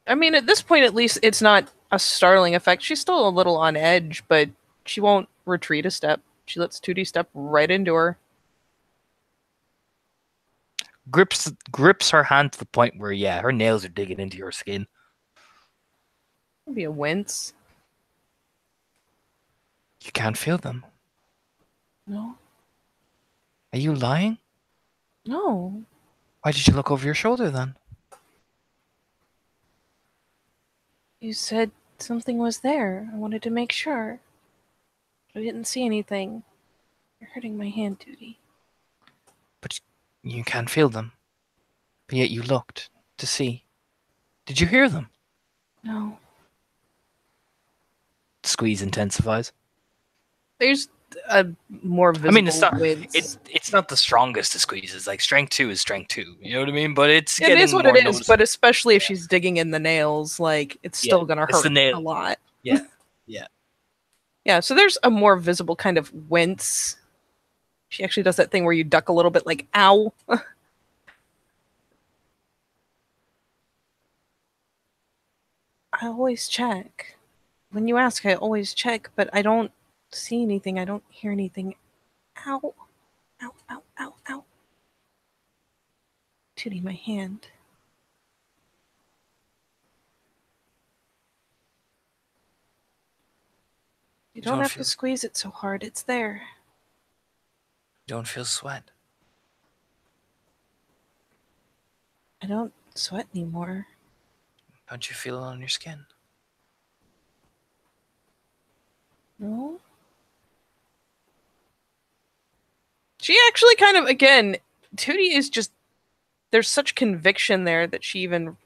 I mean, at this point, at least, it's not a startling effect. She's still a little on edge, but she won't retreat a step. She lets 2D step right into her. Grips her hand to the point where, yeah, her nails are digging into your skin. Maybe a wince. You can't feel them. No. Are you lying? No. Why did you look over your shoulder then? You said something was there. I wanted to make sure. I didn't see anything. You're hurting my hand, Duty. But you can't feel them. But yet you looked to see. Did you hear them? No. The squeeze intensifies. There's a more visible I mean, it's not wince. it's not the strongest of squeezes. Like strength 2 is strength 2. You know what I mean? But it's It getting is what more it is, noticeable. but especially if she's digging in the nails, like it's still gonna it's the hurt nail. a lot. Yeah, yeah. Yeah, so there's a more visible kind of wince. She actually does that thing where you duck a little bit, like ow. I always check. When you ask, I always check, but I don't see anything. I don't hear anything. Ow. Ow, ow, ow, ow. Tootie, my hand. You don't have to squeeze it so hard. It's there. Don't feel sweat. I don't sweat anymore. Don't you feel it on your skin? She actually kind of, again, Tootie is just, there's such conviction there that she even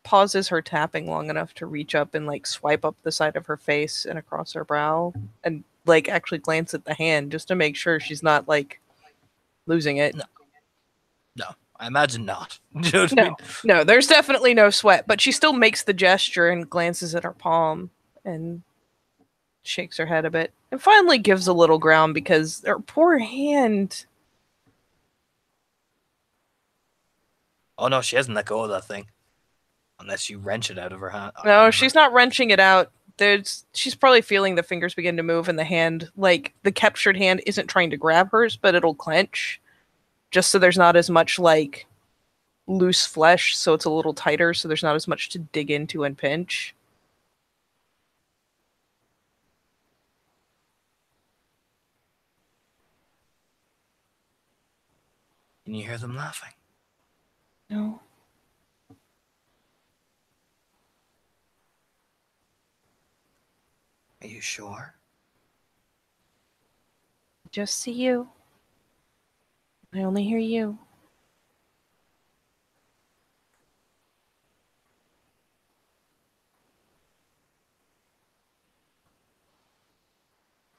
pauses her tapping long enough to reach up and like swipe up the side of her face and across her brow and like actually glance at the hand just to make sure she's not like losing it. No, no, I imagine not. You know what I No, mean? no, there's definitely no sweat, but she still makes the gesture and glances at her palm and shakes her head a bit and finally gives a little ground because her poor hand. Oh no, she hasn't let go of that thing. Unless you wrench it out of her hand. No, she's not wrenching it out. She's probably feeling the fingers begin to move and the hand, like the captured hand isn't trying to grab hers, but it'll clench just so there's not as much like loose flesh, so it's a little tighter, so there's not as much to dig into and pinch. Can you hear them laughing? No. Are you sure? Just see you. I only hear you.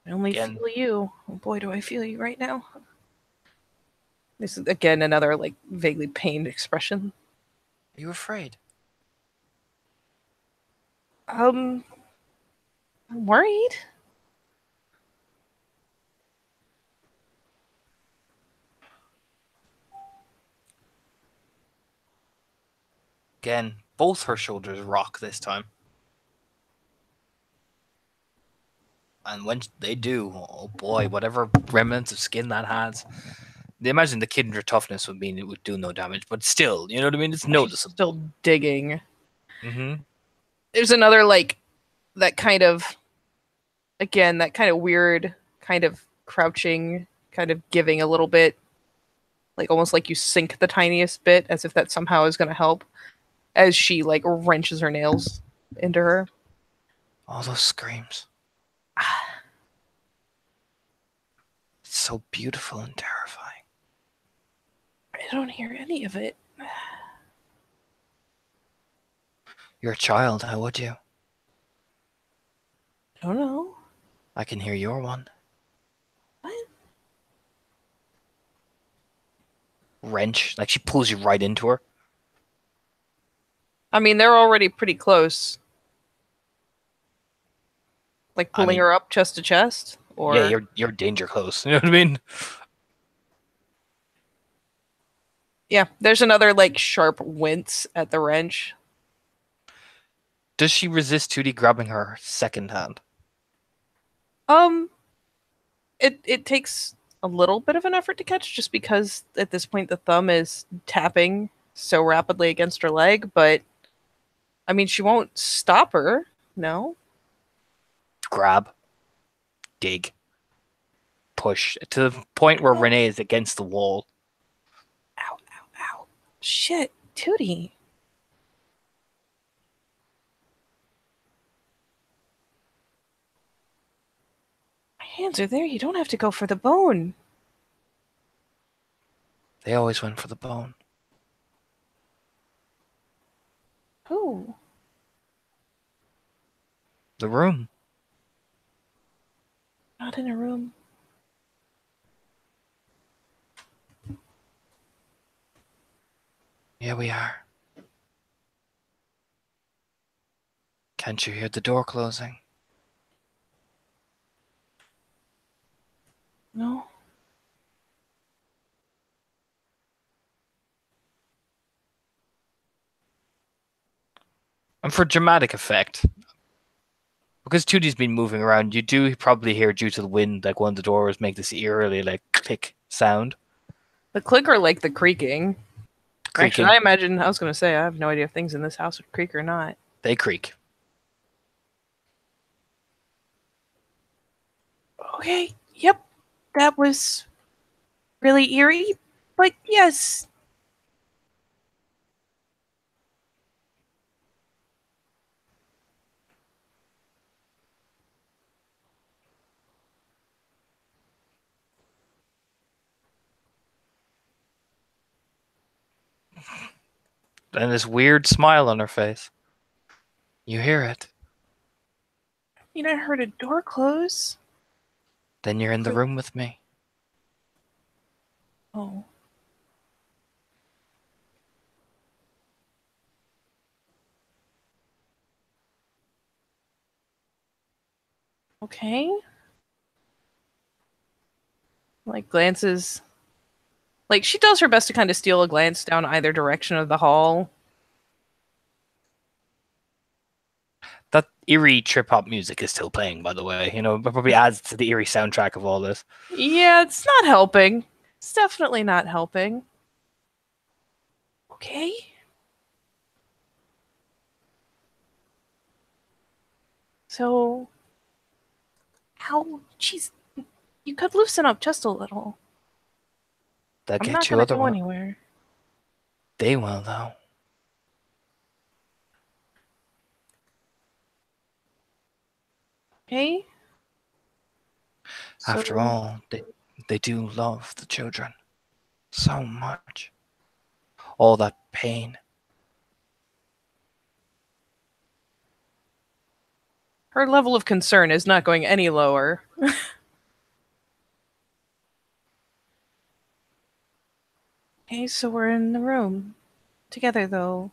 I only Again. feel you. Oh boy, do I feel you right now. This is again another like vaguely pained expression. Are you afraid? I'm worried. Again, both her shoulders rock this time. And when they do, oh boy, whatever remnants of skin that has. They imagine the Kindred toughness would mean it would do no damage, but still, you know what I mean? It's She's noticeable. still digging. Mm-hmm. There's another like that kind of again that kind of weird kind of crouching, kind of giving a little bit, like almost like you sink the tiniest bit, as if that somehow is going to help. As she like wrenches her nails into her. All those screams. It's so beautiful and terrifying. I don't hear any of it. You're a child, how would you? I don't know. I can hear your one. What? Wrench, like she pulls you right into her. I mean, they're already pretty close. Like pulling her up chest to chest, or yeah, you're danger close. You know what I mean? yeah. There's another like sharp wince at the wrench. Does she resist Tootie grabbing her second hand? Um, it takes a little bit of an effort to catch, just because at this point the thumb is tapping so rapidly against her leg. But I mean, she won't stop her. No. Grab, dig, push to the point where Renee is against the wall. Ow! Ow! Ow! Shit, Tootie. Hands are there. You don't have to go for the bone. They always went for the bone. Who? The room. Not in a room. Yeah, we are. Can't you hear the door closing? No. And for dramatic effect, because Tootie's been moving around, you do probably hear, due to the wind, like one of the doors make this eerily like click sound. The click or like the creaking. Creaking. Actually, I imagine. I was going to say I have no idea if things in this house would creak or not. They creak. Okay. Yep. That was really eerie. But yes. and this weird smile on her face. You hear it. You know, I heard a door close. Then you're in the room with me. Oh. Okay. Like, glances. Like, she does her best to kind of steal a glance down either direction of the hall. That eerie trip hop music is still playing, by the way. You know, it probably adds to the eerie soundtrack of all this. Yeah, it's not helping. It's definitely not helping. Okay. So, how? Jeez, you could loosen up just a little. They'll I'm get not you gonna go otherwise. anywhere. They will, though. Okay. After So, all, they do love the children so much. All that pain. her level of concern is not going any lower. Okay, so we're in the room together, though.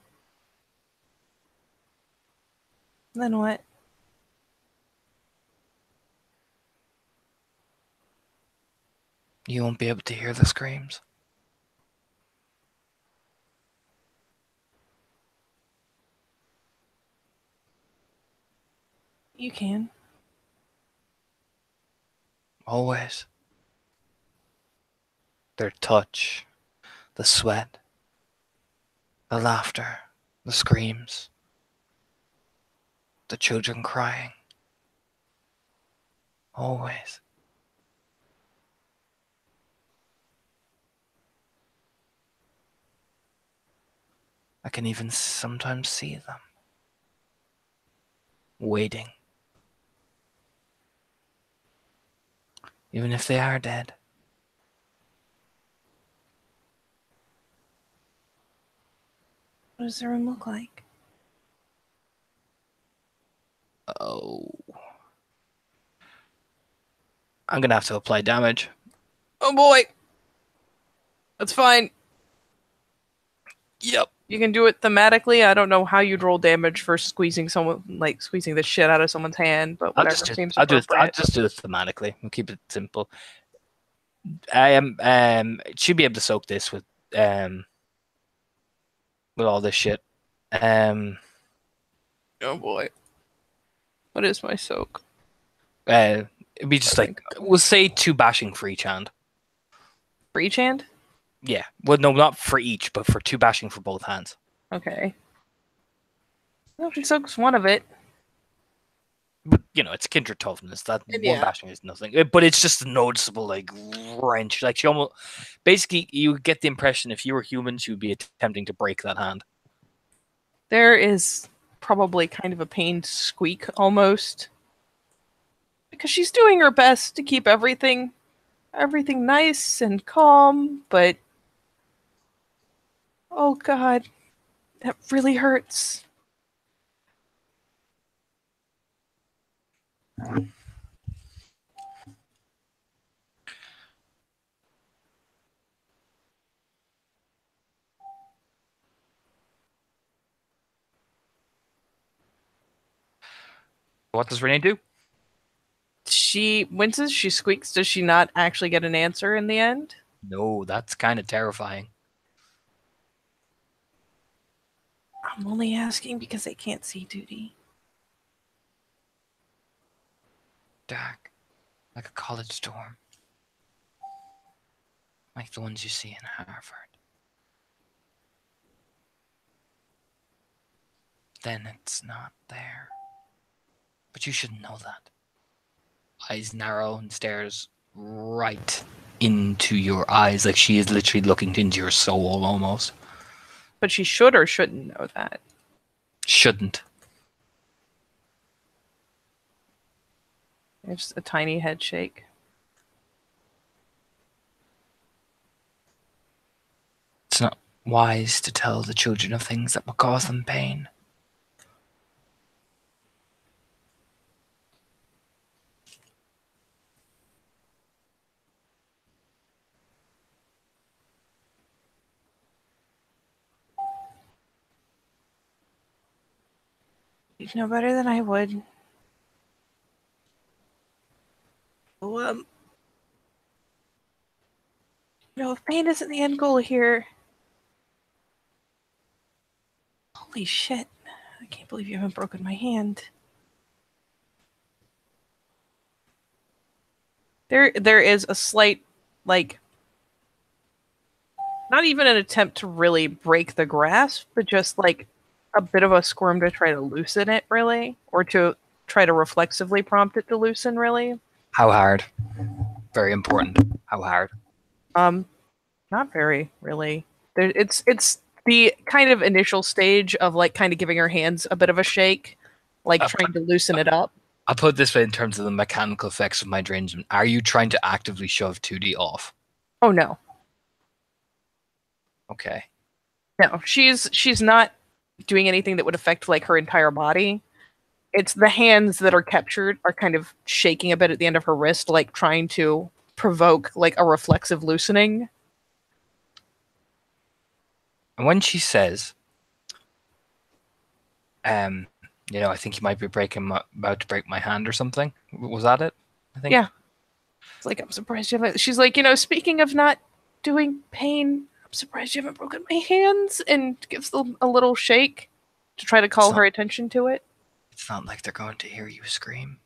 Then what? You won't be able to hear the screams. You can. Always. Their touch, the sweat, the laughter, the screams, the children crying. Always. I can even sometimes see them. Waiting. Even if they are dead. What does the room look like? Oh. I'm gonna have to apply damage. Oh boy! That's fine. Yep. You can do it thematically. I don't know how you'd roll damage for squeezing the shit out of someone's hand, but whatever seems I'll appropriate. just do it thematically. We'll keep it simple. I am should be able to soak this with all this shit. Oh boy. What is my soak? It'd be just like we'll say 2 bashing for each hand. For each hand? Yeah. Well, no, not for each, but for 2 bashing for both hands. Okay. Well, she soaks one of it. But you know, it's kindred toughness. That one bashing is nothing. But it's just a noticeable like wrench. Like she almost basically you get the impression if you were human, she would be attempting to break that hand. There is probably kind of a pained squeak almost. Because she's doing her best to keep everything nice and calm, but oh god, that really hurts. What does Renee do? She winces, she squeaks. Does she not actually get an answer in the end? No, that's kind of terrifying. I'm only asking because I can't see Duty. Dark, like a college dorm, like the ones you see in Harvard. Then it's not there. But you should know that. Eyes narrow and stares right into your eyes, like she is literally looking into your soul almost. But she should or shouldn't know that. Shouldn't. There's a tiny head shake. It's not. wise to tell the children of things that will cause them pain. You'd know better than I would. Oh, if pain isn't the end goal here. Holy shit. I can't believe you haven't broken my hand. There is a slight, like, not even an attempt to really break the grasp, but just like a bit of a squirm to try to loosen it, really, or to try to reflexively prompt it to loosen, really. How hard? Very important. How hard? Not very, really. It's the kind of initial stage of like kind of giving her hands a bit of a shake, like Uh, trying to loosen it up. I'll put it this way in terms of the mechanical effects of my derangement. Are you trying to actively shove 2D off? Oh no, Okay. no, she's not doing anything that would affect like her entire body. It's the hands that are captured are kind of shaking a bit at the end of her wrist, like trying to provoke like a reflexive loosening. And when she says, I think you might be about to break my hand or something. Was that it? I think. Yeah, it's like I'm surprised you haven't. She's like, speaking of not doing pain, I'm surprised you haven't broken my hands, and gives them a little shake to try to call her attention to it. It's not like they're going to hear you scream.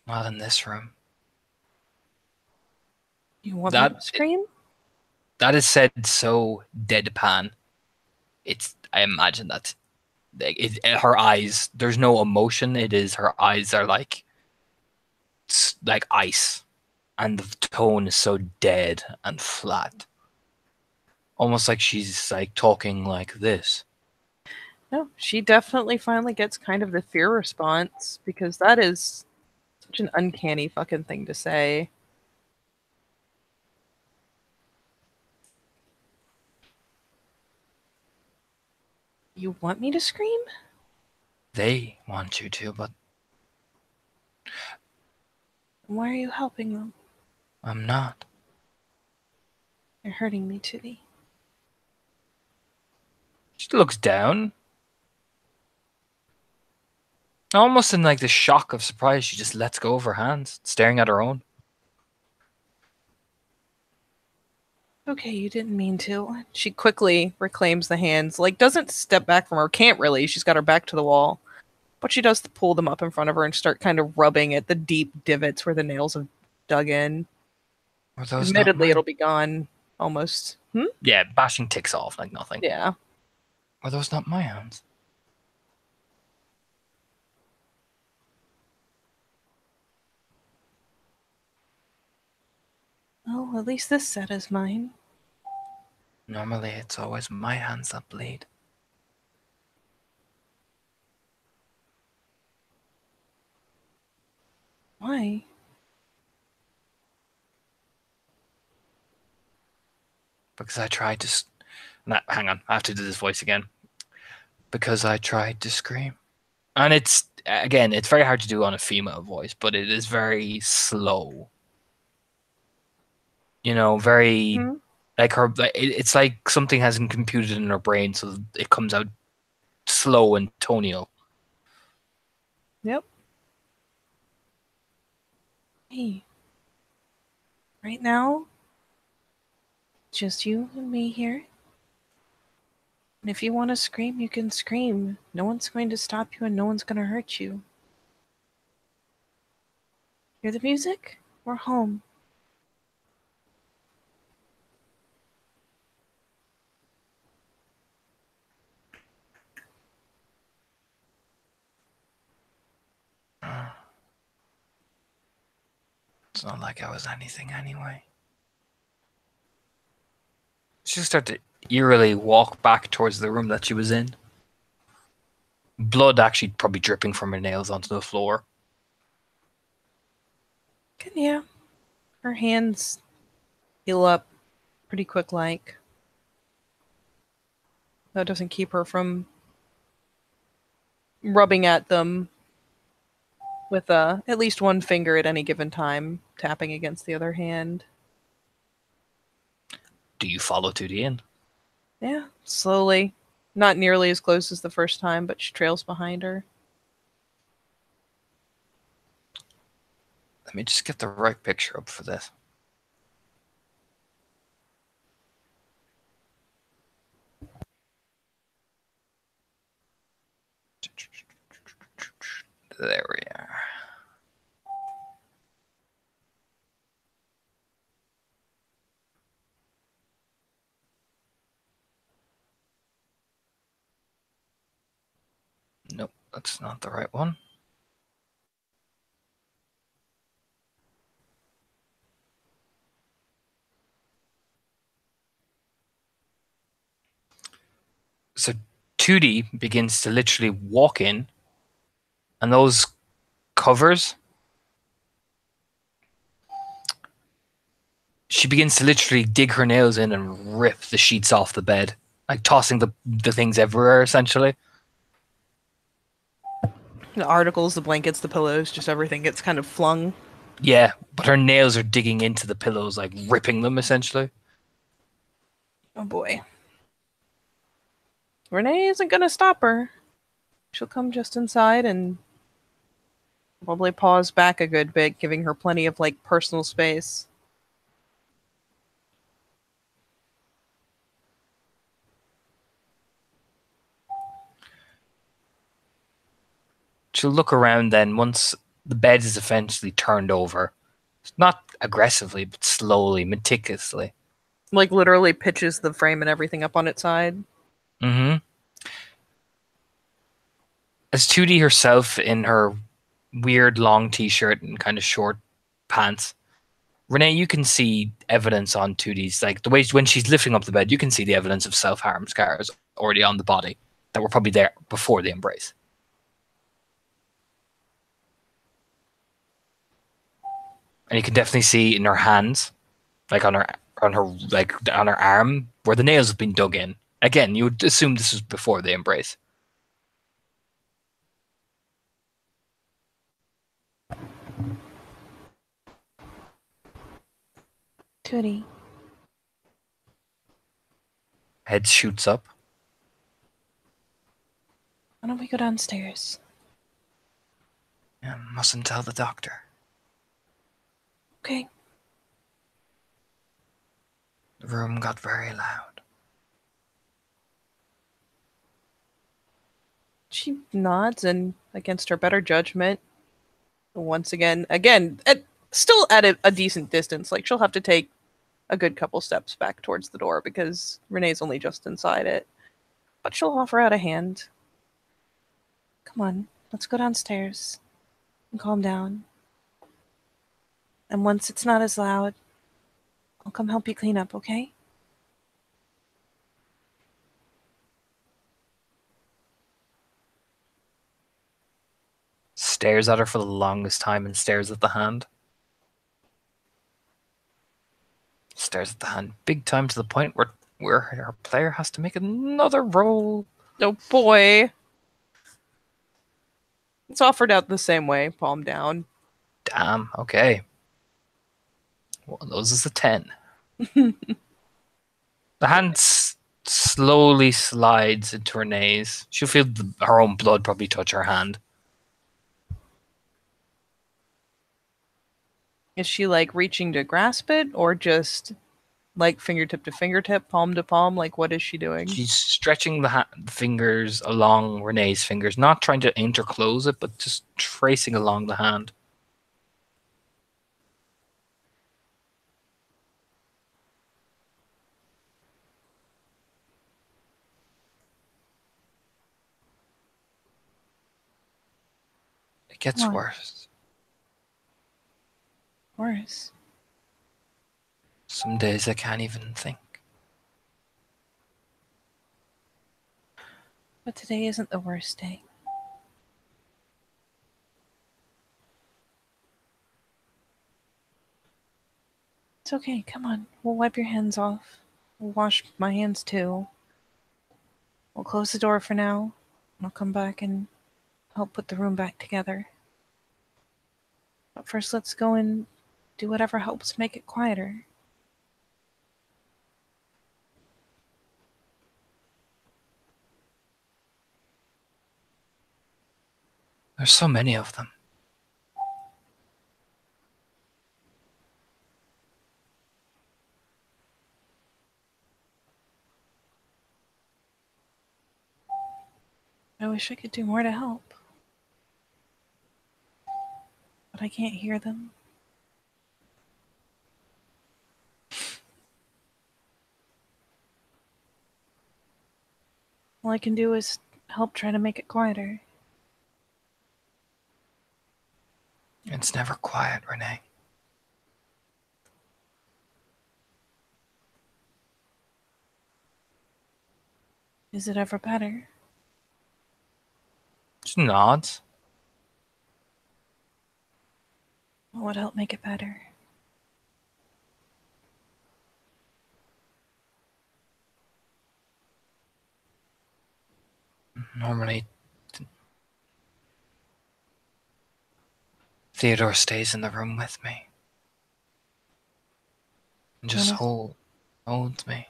Not in this room. You want me to scream? That is said so deadpan. I imagine that her eyes, there's no emotion. It is her eyes are like ice, and the tone is so dead and flat, almost like she's like talking like this. No, she definitely finally gets kind of the fear response, because that is such an uncanny fucking thing to say. You want me to scream? They want you to, but Why are you helping them? I'm not. You're hurting me, Titty. She looks down. Almost in like the shock of surprise, she just lets go of her hands, staring at her own. Okay, you didn't mean to. She quickly reclaims the hands, like doesn't step back from her, can't really, she's got her back to the wall. But she does pull them up in front of her and start kind of rubbing at the deep divots where the nails have dug in. Are those not Admittedly, mine? it'll be gone almost. Yeah, bashing ticks off like nothing. Yeah. Are those not my hands? Oh, at least this set is mine. Normally, it's always my hands that bleed. Why? Because I tried to. Hang on, I have to do this voice again. Because I tried to scream. And it's very hard to do on a female voice, but it is very slow. Very like her. It's like something hasn't computed in her brain, so it comes out slow and tonal. Yep. Hey. Right now, just you and me here. And if you want to scream, you can scream. No one's going to stop you and no one's going to hurt you. Hear the music? We're home. It's not like I was anything anyway. She'll start to eerily walk back towards the room that she was in. Blood actually probably dripping from her nails onto the floor. Yeah. Her hands heal up pretty quick like. That doesn't keep her from rubbing at them with at least one finger at any given time, tapping against the other hand. Do you follow 2D in? Yeah, slowly. Not nearly as close as the first time, but she trails behind her. Let me just get the right picture up for this. There we are. Nope, that's not the right one. So 2D begins to literally walk in, and those covers, she begins to literally dig her nails in and rip the sheets off the bed, like tossing the things everywhere, essentially. The articles, the blankets, the pillows, just everything gets kind of flung. Yeah, but her nails are digging into the pillows, like ripping them, essentially. Oh boy. Renee isn't gonna stop her. She'll come just inside and probably pause back a good bit, giving her plenty of, like, personal space. She'll look around then once the bed is eventually turned over. Not aggressively, but slowly, meticulously. Like, literally pitches the frame and everything up on its side. Mm-hmm. As 2D herself in her weird long t-shirt and kind of short pants, Renee, you can see evidence on 2D's, like the way when she's lifting up the bed, you can see the evidence of self-harm scars already on the body that were probably there before the embrace. And you can definitely see in her hands, like on her arm, where the nails have been dug in. Again, you would assume this was before the embrace. Tootie, Head shoots up. why don't we go downstairs? Mustn't tell the doctor. Okay. The room got very loud. She nods and, against her better judgment, once again, still at a decent distance. Like, she'll have to take a good couple steps back towards the door because Renee's only just inside it. But she'll offer out a hand. Come on, let's go downstairs and calm down. And once it's not as loud, I'll come help you clean up, okay? Stares at her for the longest time and stares at the hand. Stares at the hand big time to the point where her player has to make another roll. Oh boy. It's offered out the same way, palm down. Damn, okay. One of those is a 10. The hand slowly slides into Renee's. She'll feel her own blood probably touch her hand. Is she, like, reaching to grasp it, or just, like, fingertip to fingertip, palm to palm? Like, what is she doing? She's stretching the fingers along Renee's fingers, not trying to interclose it, but just tracing along the hand. It gets What? worse. Worse. Some days I can't even think. But today isn't the worst day. It's okay, come on. We'll wipe your hands off. We'll wash my hands too. We'll close the door for now. I'll come back and help put the room back together. But first, let's go and do whatever helps make it quieter. There's so many of them. I wish I could do more to help. But I can't hear them. All I can do is help try to make it quieter. It's never quiet, Renee. Is it ever better? Just nods. What would help make it better? Normally, Theodore stays in the room with me. And just holds me.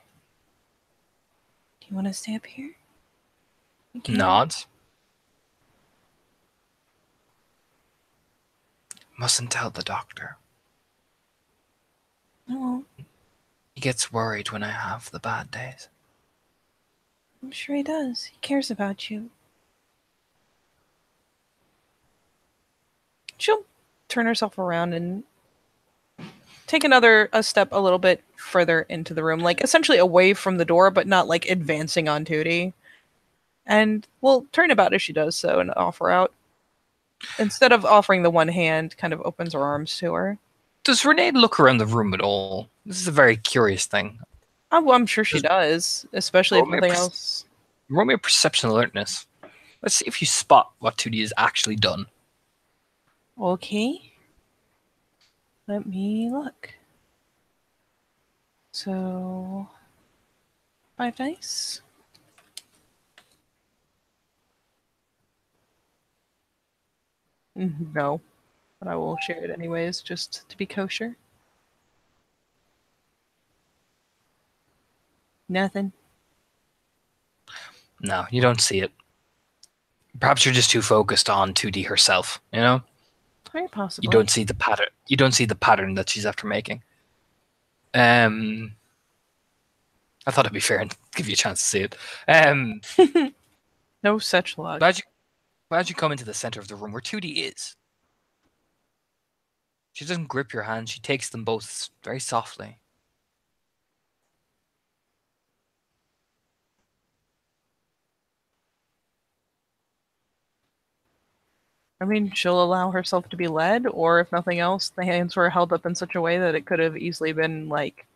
Do you want to stay up here? You can. Nods. Mustn't tell the doctor. I won't. He gets worried when I have the bad days. I'm sure he does. He cares about you. She'll turn herself around and take a step a little bit further into the room, like essentially away from the door, but not like advancing on Tootie. And will turn about as she does so and offer out. Instead of offering the one hand, kind of opens her arms to her. Does Renee look around the room at all? This is a very curious thing. Oh, I'm sure she does, especially if nothing else. Roll me a perception alertness. Let's see if you spot what 2D has actually done. Okay. Let me look. So, 5 dice. No, but I will share it anyways, just to be kosher. Nothing. No, you don't see it. Perhaps you're just too focused on 2D herself, you know? Very possibly. You don't see the pattern. You don't see the pattern that she's after making. I thought it'd be fair and give you a chance to see it. No such luck. As you come into the center of the room where 2D is, she doesn't grip your hand. She takes them both very softly. I mean, she'll allow herself to be led, or if nothing else, the hands were held up in such a way that it could have easily been, like,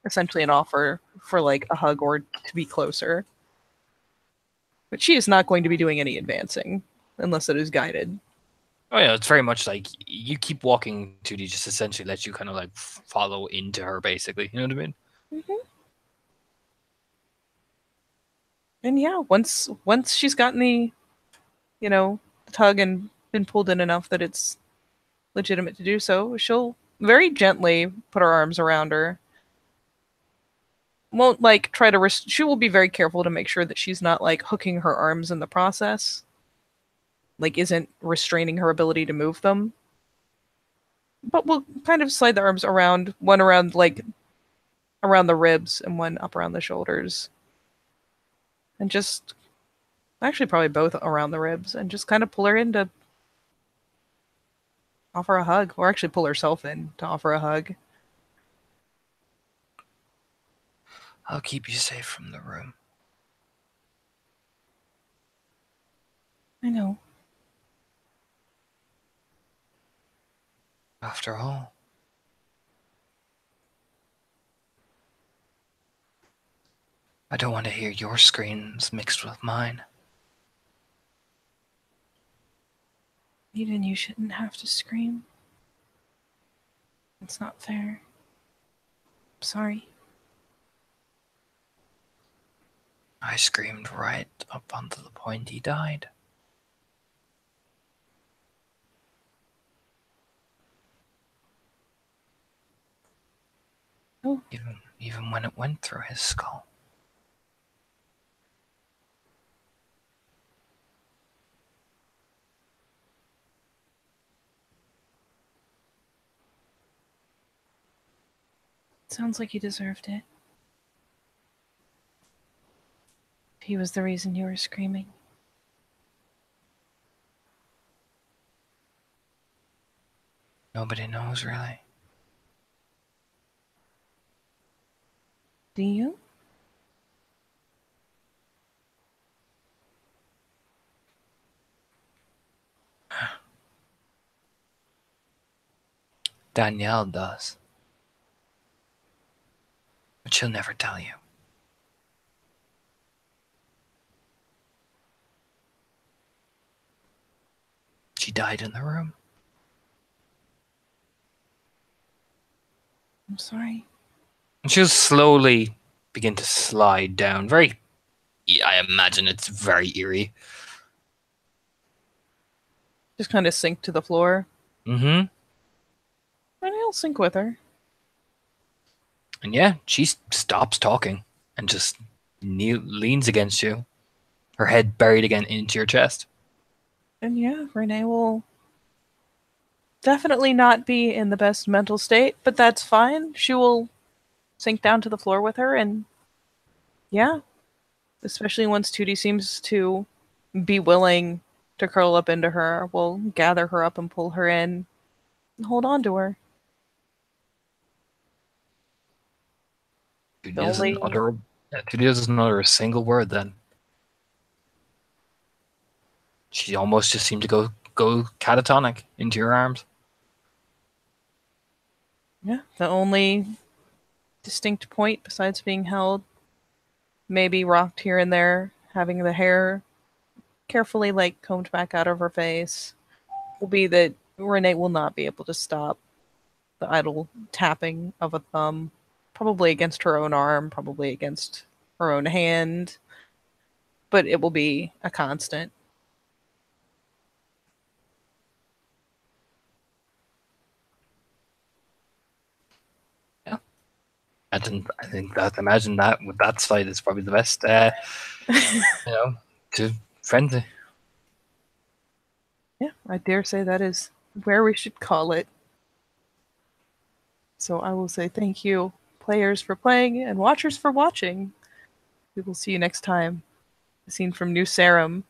essentially an offer for, like, a hug or to be closer. But she is not going to be doing any advancing, unless it is guided. Oh yeah, it's very much like you keep walking 2D, just essentially lets you kind of like follow into her, basically. You know what I mean? Mm-hmm. And yeah, once she's gotten the tug and been pulled in enough that it's legitimate to do so, she'll very gently put her arms around her. Won't like try to she will be very careful to make sure that she's not like hooking her arms in the process, like isn't restraining her ability to move them, but we'll kind of slide the arms around, one around around the ribs and one up around the shoulders, and just actually probably both around the ribs, and just kind of pull her in to offer a hug, or actually pull herself in to offer a hug. I'll keep you safe from the room. I know. After all, I don't want to hear your screams mixed with mine. Even you shouldn't have to scream. It's not fair. Sorry. I screamed right up until the point he died. Oh. Even when it went through his skull. Sounds like you deserved it. He was the reason you were screaming. Nobody knows, really. Do you? Danielle does. But she'll never tell you. She died in the room. I'm sorry. And she'll slowly begin to slide down. I imagine it's very eerie. Just kind of sink to the floor. Mm-hmm. And I'll sink with her. And yeah, she stops talking and just leans against you, her head buried again into your chest. And yeah, Renee will definitely not be in the best mental state, but that's fine. She will sink down to the floor with her, and yeah, especially once Tootie seems to be willing to curl up into her, we'll gather her up and pull her in and hold on to her. Judy The doesn't only utter. Yeah, Judy doesn't utter a single word. Then she almost just seemed to go catatonic into your arms. the only distinct point besides being held, maybe rocked here and there, having the hair carefully combed back out of her face, will be that Renee will not be able to stop the idle tapping of a thumb, probably against her own arm, probably against her own hand, but it will be a constant. Yeah, I think that imagine that with that side is probably the best. To friendly. Yeah, I dare say that is where we should call it. So I will say thank you, players, for playing and watchers for watching. We will see you next time. A scene from New Sarum.